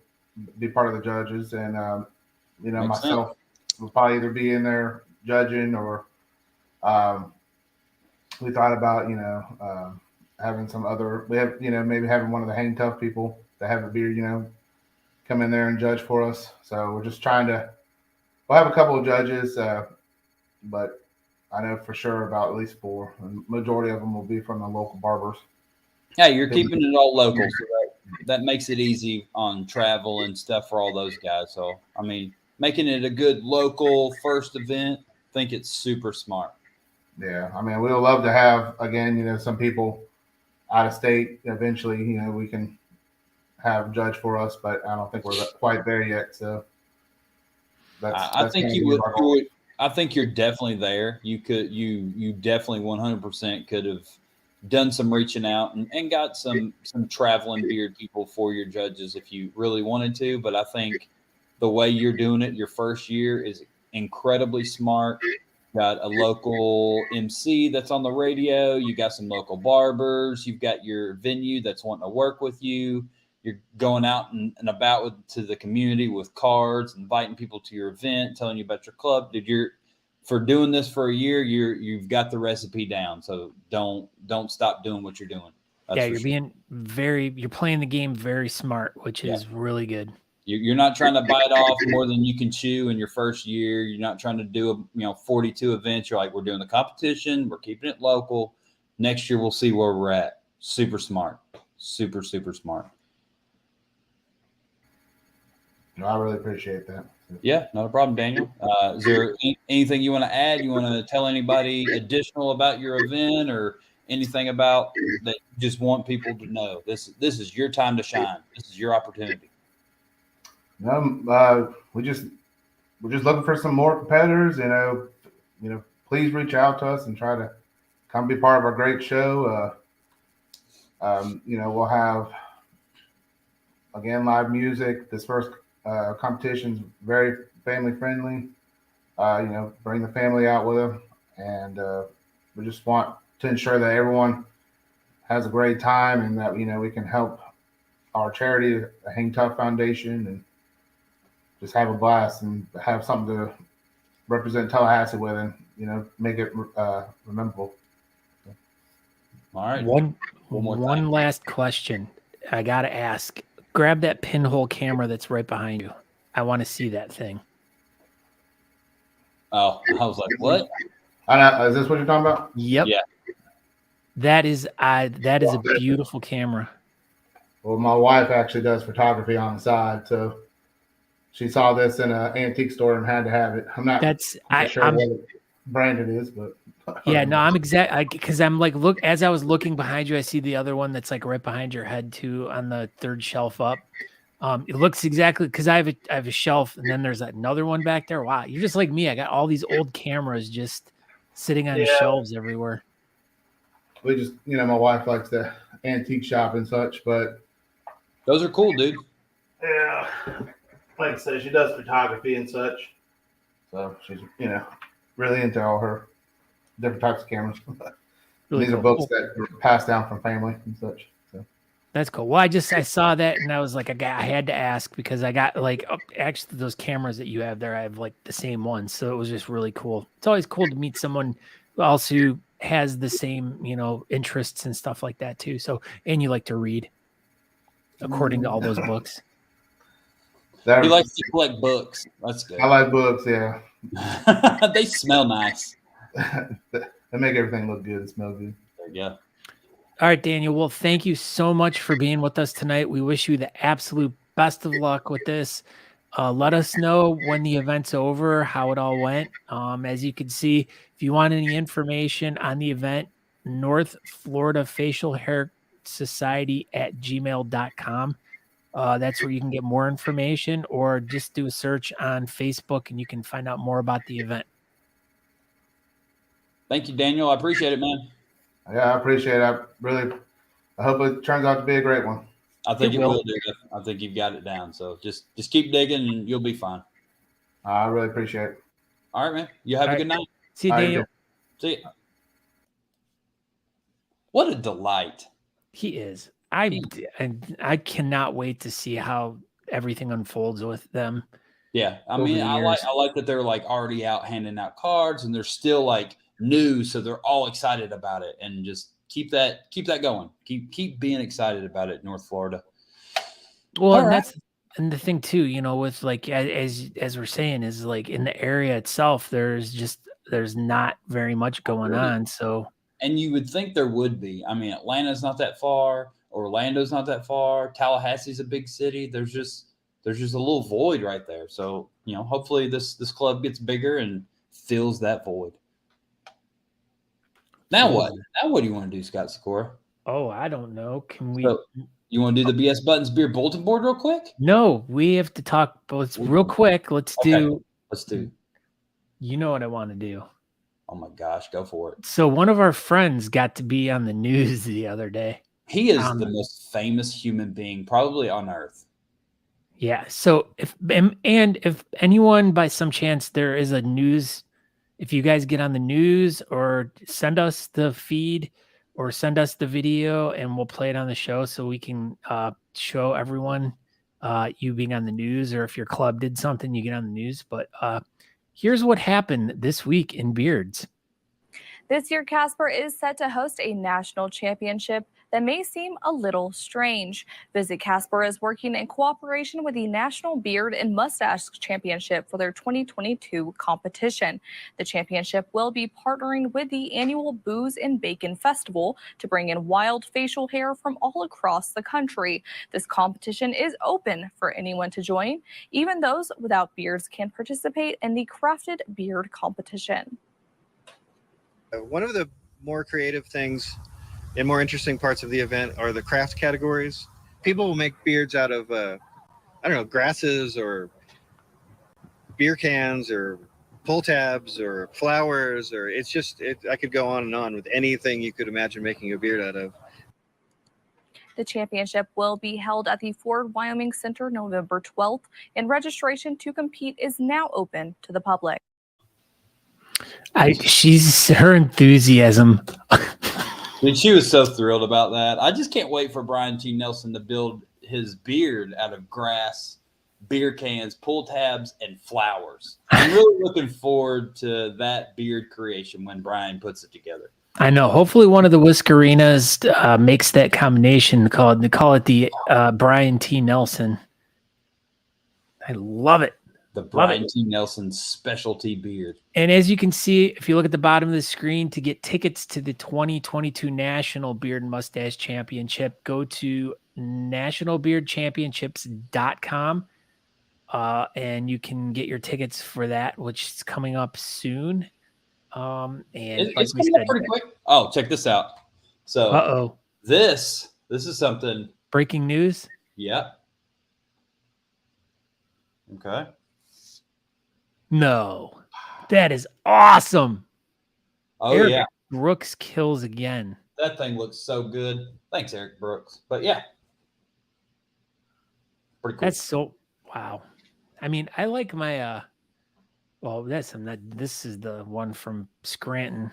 be part of the judges, and myself will probably either be in there judging, or we thought about having some other, maybe having one of the Hang Tough people that have a beard, come in there and judge for us. So we're just we'll have a couple of judges, but I know for sure about at least 4. The majority of them will be from the local barbers. Yeah, you're keeping it all local, so that makes it easy on travel and stuff for all those guys. So, I mean, making it a good local first event, I think it's super smart. Yeah, I mean, we would love to have, again, some people out of state eventually, we can have judge for us, but I don't think we're quite there yet. So I think you would. I think you're definitely there. You definitely 100% could have done some reaching out and got some traveling beard people for your judges if you really wanted to. But I think the way you're doing it your first year is incredibly smart. Got a local MC that's on the radio. You got some local barbers. You've got your venue that's wanting to work with you. You're going out and about to the community with cards, inviting people to your event, telling you about your club. For doing this for a year, you've got the recipe down. So don't stop doing what you're doing. You're playing the game very smart, which is really good. You're not trying to bite off more than you can chew in your first year. You're not trying to do 42 events. You're like, we're doing the competition. We're keeping it local. Next year, we'll see where we're at. Super smart. Super, super smart. No, I really appreciate that. Yeah, not a problem, Daniel. Is there anything you want to add? You want to tell anybody additional about your event, or anything about that you just want people to know? This is your time to shine. This is your opportunity. We're just looking for some more competitors. Please reach out to us and try to come be part of our great show. We'll have, again, live music. This first competition's very family friendly. Bring the family out with them, and we just want to ensure that everyone has a great time, and that we can help our charity, the Hang Tough Foundation, and just have a blast and have something to represent Tallahassee with, and make it memorable. All right. One last question I gotta ask. Grab that pinhole camera that's right behind you. I want to see that thing. Oh, I was like, what? Is this what you're talking about? Yep. Yeah. That is a beautiful camera. Well, my wife actually does photography on the side, so she saw this in an antique store and had to have it. I'm not sure what brand it is, but yeah, no, I'm because I'm like, look, as I was looking behind you, I see the other one that's like right behind your head too, on the third shelf up. It looks exactly because I have a shelf, and then there's another one back there. Wow, you're just like me. I got all these old cameras just sitting on shelves everywhere. We just, my wife likes the antique shop and such, but those are cool, dude. Yeah, like I said, she does photography and such, so she's really into all her different types of cameras. Really These are books that were passed down from family and such. So. That's cool. Well, I saw that and I was like, I had to ask because I got actually those cameras that you have there, I have like the same ones. So it was just really cool. It's always cool to meet someone else who has the same, interests and stuff like that too. So, and you like to read according to all those books. He likes to collect books. That's good. I like books, yeah. They smell nice. They make everything look good and smell good. There you go. All right, Daniel. Well, thank you so much for being with us tonight. We wish you the absolute best of luck with this. Let us know when the event's over, how it all went. As you can see, if you want any information on the event, North Florida Facial Hair Society at gmail.com. That's where you can get more information, or just do a search on Facebook and you can find out more about the event. Thank you, Daniel. I appreciate it, man. Yeah, I appreciate it. I hope it turns out to be a great one. I think it will, dude. I think you've got it down. So just keep digging and you'll be fine. I really appreciate it. All right, man. You have a good night. See you, Daniel. See you. What a delight. He is. I cannot wait to see how everything unfolds with them. Yeah, I mean, I like that they're like already out handing out cards, and they're still like new, so they're all excited about it, and just keep that going. Keep being excited about it, North Florida. Well, and the thing too, with like as we're saying, is like in the area itself, there's not very much going on. So, and you would think there would be. I mean, Atlanta's not that far. Orlando's not that far. Tallahassee's a big city. There's just a little void right there. So, hopefully this club gets bigger and fills that void. Now what? Now what do you want to do, Scott Sikora? Oh, I don't know. Can we? So, you want to do the BS Buttons Beer Bulletin Board real quick? No, we have to talk. But real quick. Let's do. You know what I want to do. Oh my gosh, go for it. So one of our friends got to be on the news the other day. He is the most famous human being probably on earth. Yeah. So if anyone by some chance there is a news, if you guys get on the news, or send us the feed or send us the video and we'll play it on the show so we can show everyone you being on the news, or if your club did something, you get on the news. But here's what happened this week in Beards. This year, Casper is set to host a national championship that may seem a little strange. Visit Casper is working in cooperation with the National Beard and Moustache Championship for their 2022 competition. The championship will be partnering with the annual Booze and Bacon Festival to bring in wild facial hair from all across the country. This competition is open for anyone to join. Even those without beards can participate in the crafted beard competition. One of the more creative things and more interesting parts of the event are the craft categories. People will make beards out of, grasses or beer cans or pull tabs or flowers, or I could go on and on with anything you could imagine making a beard out of. The championship will be held at the Ford Wyoming Center November 12th, and registration to compete is now open to the public. Her enthusiasm. Dude, she was so thrilled about that. I just can't wait for Brian T. Nelson to build his beard out of grass, beer cans, pull tabs, and flowers. I'm really looking forward to that beard creation when Brian puts it together. I know. Hopefully one of the Whiskerinas makes that combination call it the Brian T. Nelson. I love it. The Love Brian it. T. Nelson specialty beard. And as you can see, if you look at the bottom of the screen, to get tickets to the 2022 National Beard and Mustache Championship, go to nationalbeardchampionships.com. And you can get your tickets for that, which is coming up soon. And It's coming up pretty quick. Oh, check this out. So this is something. Breaking news. Yep. Okay. No, that is awesome. Oh, Eric yeah. Brooks kills again. That thing looks so good. Thanks, Eric Brooks. But yeah. Pretty cool. That's so wow. I mean, I like my this is the one from Scranton.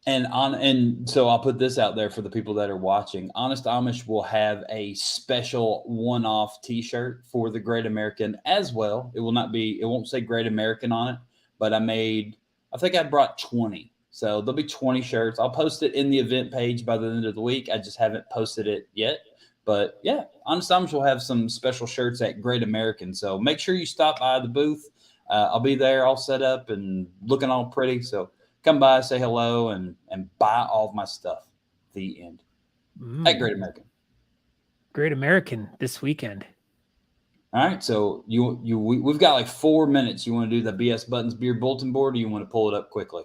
And so I'll put this out there for the people that are watching. Honest Amish will have a special one-off T-shirt for the Great American as well. It won't say Great American on it, but I think I brought 20. So there'll be 20 shirts. I'll post it in the event page by the end of the week. I just haven't posted it yet. But yeah, Honest Amish will have some special shirts at Great American. So make sure you stop by the booth. I'll be there all set up and looking all pretty. So come by, say hello, and buy all of my stuff. The end. At Great American. Great American this weekend. All right. So we've got like 4 minutes. You want to do the BS Buttons Beard Bulletin Board, or you want to pull it up quickly?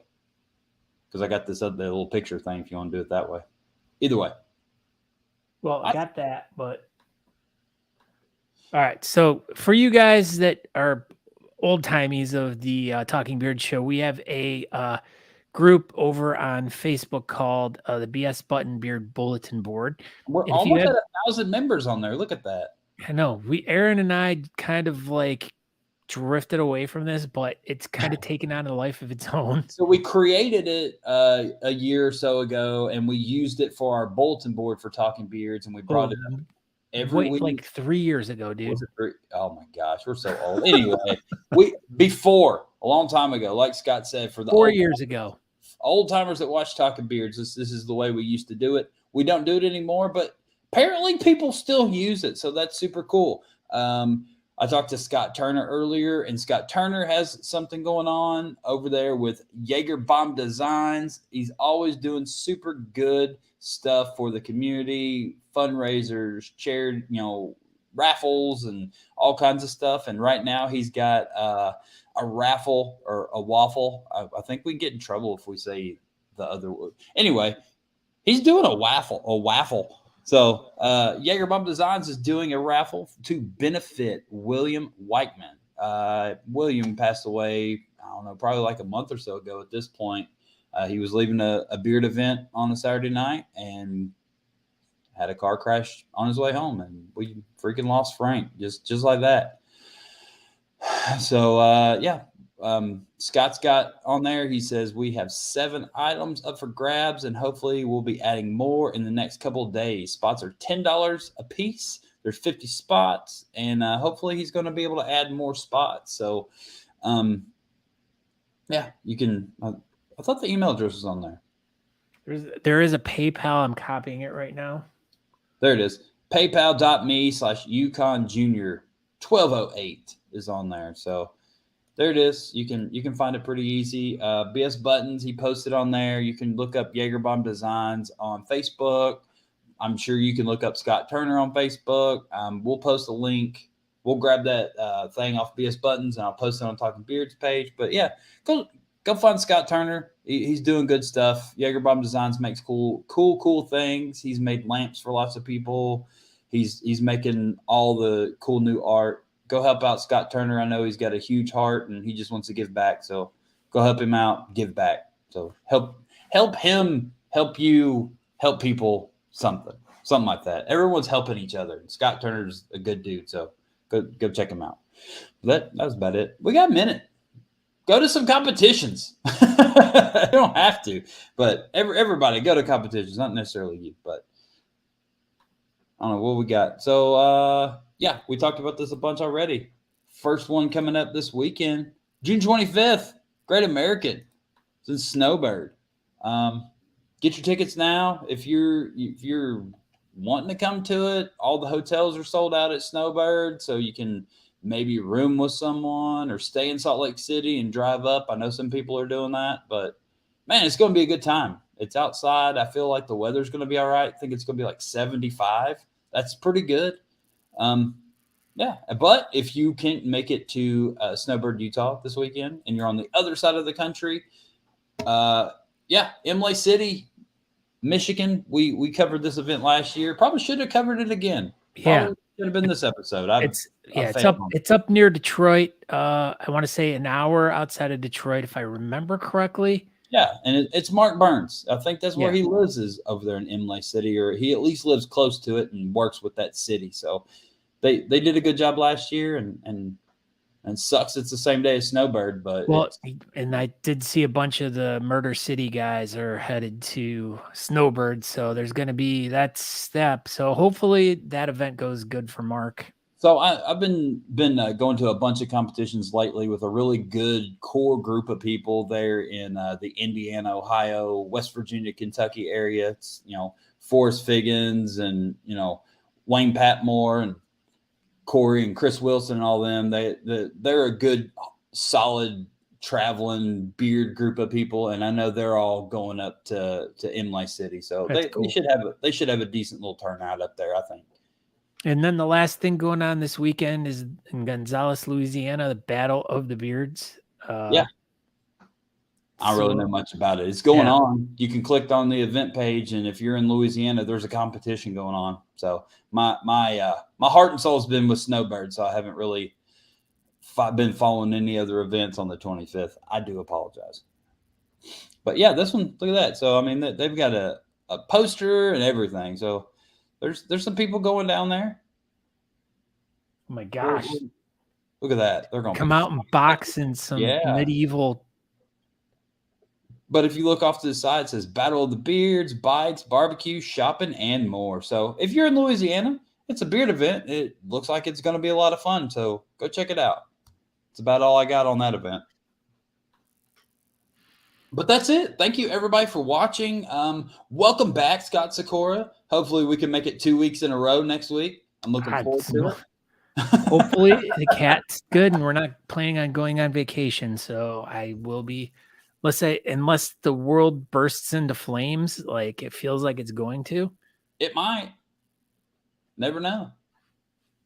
Because I got this other little picture thing if you want to do it that way. Either way. Well, I got that, but all right. So for you guys that are old timies of the Talking Beard Show, we have a group over on Facebook called the BS Button Beard Bulletin Board. We're almost at 1,000 members on there. Look at that. I know. Aaron and I kind of like drifted away from this, but it's kind of taken on a life of its own. So we created it a year or so ago, and we used it for our bulletin board for Talking Beards, and we brought it up every week. Like 3 years ago, dude. Oh my gosh, we're so old. Anyway, a long time ago, like Scott said, for the 4 years ago. Old timers that watch Talking Beards, this is the way we used to do it. We don't do it anymore, but apparently people still use it, so that's super cool. I talked to Scott Turner earlier, and Scott Turner has something going on over there with Jaeger Bomb Designs. He's always doing super good stuff for the community, fundraisers, charity, raffles, and all kinds of stuff. And right now he's got a raffle or a waffle. I think we get in trouble if we say the other word. Anyway, he's doing a waffle. So Jaeger Bomb Designs is doing a raffle to benefit William Whiteman. William passed away, I don't know, probably like a month or so ago at this point. He was leaving a beard event on a Saturday night and had a car crash on his way home, and we freaking lost Frank just like that. So Scott's got on there, he says we have 7 items up for grabs, and hopefully we'll be adding more in the next couple of days. Spots are $10 a piece. There's 50 spots, and hopefully he's going to be able to add more spots. So you can I thought the email address was on there. There is a PayPal. I'm copying it right now. There it is. PayPal.me/UConnJr1208 is on there. So there it is. You can find it pretty easy. BS Buttons, he posted on there. You can look up Jaeger Bomb Designs on Facebook. I'm sure you can look up Scott Turner on Facebook. We'll post a link. We'll grab that thing off BS Buttons, and I'll post it on Talking Beards page. But yeah, go find Scott Turner. He's doing good stuff. Jaeger Bomb Designs makes cool things. He's made lamps for lots of people. He's making all the cool new art. Go help out Scott Turner. I know he's got a huge heart and he just wants to give back. So go help him out, give back. So help him, help you, help people, something like that. Everyone's helping each other. Scott Turner's a good dude. So go check him out. That was about it. We got a minute. Go to some competitions. You don't have to, but everybody go to competitions, not necessarily you, but I don't know what we got. So, we talked about this a bunch already. First one coming up this weekend, June 25th, Great American. It's in Snowbird. Get your tickets now. If you're wanting to come to it, all the hotels are sold out at Snowbird, so you can maybe room with someone or stay in Salt Lake City and drive up. I know some people are doing that, but man, it's going to be a good time. It's outside. I feel like the weather's going to be all right. I think it's going to be like 75. That's pretty good. Yeah, but if you can't make it to Snowbird, Utah this weekend and you're on the other side of the country, Imlay City, Michigan. We covered this event last year. Probably should have covered it again. Probably should have been this episode. It's up near Detroit. I want to say an hour outside of Detroit, if I remember correctly. Yeah, and it's Mark Burns. I think that's where he lives, is over there in Imlay City, or he at least lives close to it and works with that city. So they did a good job last year, and sucks it's the same day as Snowbird. But and I did see a bunch of the Murder City guys are headed to Snowbird, so there's going to be that step. So hopefully that event goes good for Mark. So I've been going to a bunch of competitions lately with a really good core group of people there in the Indiana, Ohio, West Virginia, Kentucky area. It's, Forrest Figgins and, Wayne Patmore and Corey and Chris Wilson and all them. They're a good, solid traveling beard group of people, and I know they're all going up to Imlay City. So they should have a decent little turnout up there, I think. And then the last thing going on this weekend is in Gonzales, Louisiana, the Battle of the Beards. I don't really know much about it. It's going on. You can click on the event page, and if you're in Louisiana, there's a competition going on. So my heart and soul has been with Snowbird, so I haven't really been following any other events on the 25th. I do apologize. But yeah, this one, look at that. So I mean, they've got a poster and everything. So there's some people going down there. Oh my gosh! Look at that. They're going to come out and box in some medieval. But if you look off to the side, it says Battle of the Beards, bites, barbecue, shopping, and more. So if you're in Louisiana, it's a beard event. It looks like it's going to be a lot of fun. So go check it out. It's about all I got on that event. But that's it. Thank you, everybody, for watching. Welcome back, Scott Sakura. Hopefully we can make it 2 weeks in a row next week. I'm looking forward to it. Hopefully the cat's good and we're not planning on going on vacation. So I will be, let's say, unless the world bursts into flames, like it feels like it's going to. It might. Never know.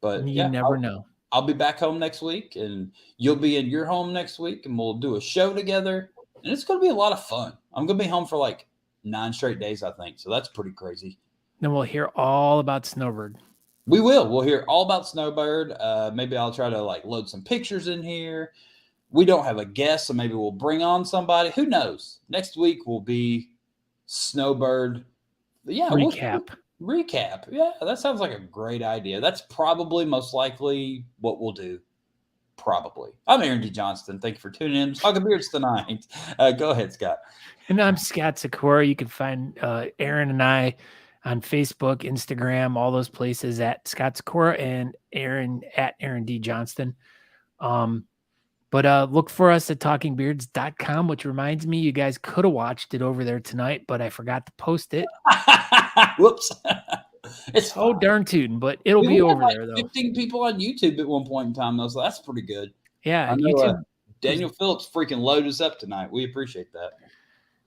But you never know. I'll be back home next week and you'll be in your home next week and we'll do a show together. And it's going to be a lot of fun. I'm going to be home for like 9 straight days, I think. So that's pretty crazy. Then we'll hear all about Snowbird. We will. We'll hear all about Snowbird. Maybe I'll try to load some pictures in here. We don't have a guest, so maybe we'll bring on somebody. Who knows? Next week will be Snowbird. Yeah, recap. Recap. Yeah, that sounds like a great idea. That's probably most likely what we'll do. Probably. I'm Aaron D. Johnston. Thank you for tuning in. Talking Beards tonight. Go ahead, Scott. And I'm Scott Sakura. You can find Aaron and I on Facebook, Instagram, all those places at Scott Sakura and Aaron at Aaron D. Johnston. But look for us at talkingbeards.com, which reminds me, you guys could have watched it over there tonight, but I forgot to post it. Whoops. It's so darn tootin', but it'll be over there, though. 15 people on YouTube at one point in time, though, so that's pretty good. Yeah, I know, YouTube. Daniel Phillips freaking loaded us up tonight. We appreciate that.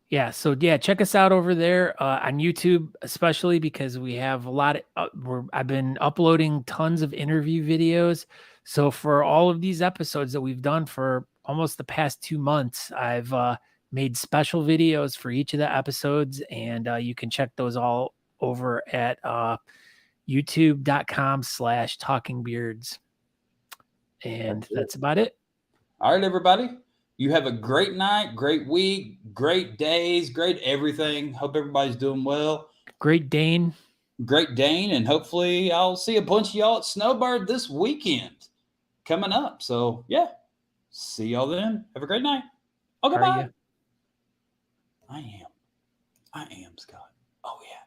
Yeah, so check us out over there on YouTube, especially because we have a lot of. I've been uploading tons of interview videos. So for all of these episodes that we've done for almost the past 2 months, I've made special videos for each of the episodes, and you can check those all over at youtube.com/talkingbeards. And that's about it. All right, everybody. You have a great night, great week, great days, great everything. Hope everybody's doing well. Great Dane. Great Dane. And hopefully I'll see a bunch of y'all at Snowbird this weekend coming up. So, yeah. See y'all then. Have a great night. Oh, goodbye. I am Scott. Oh, yeah.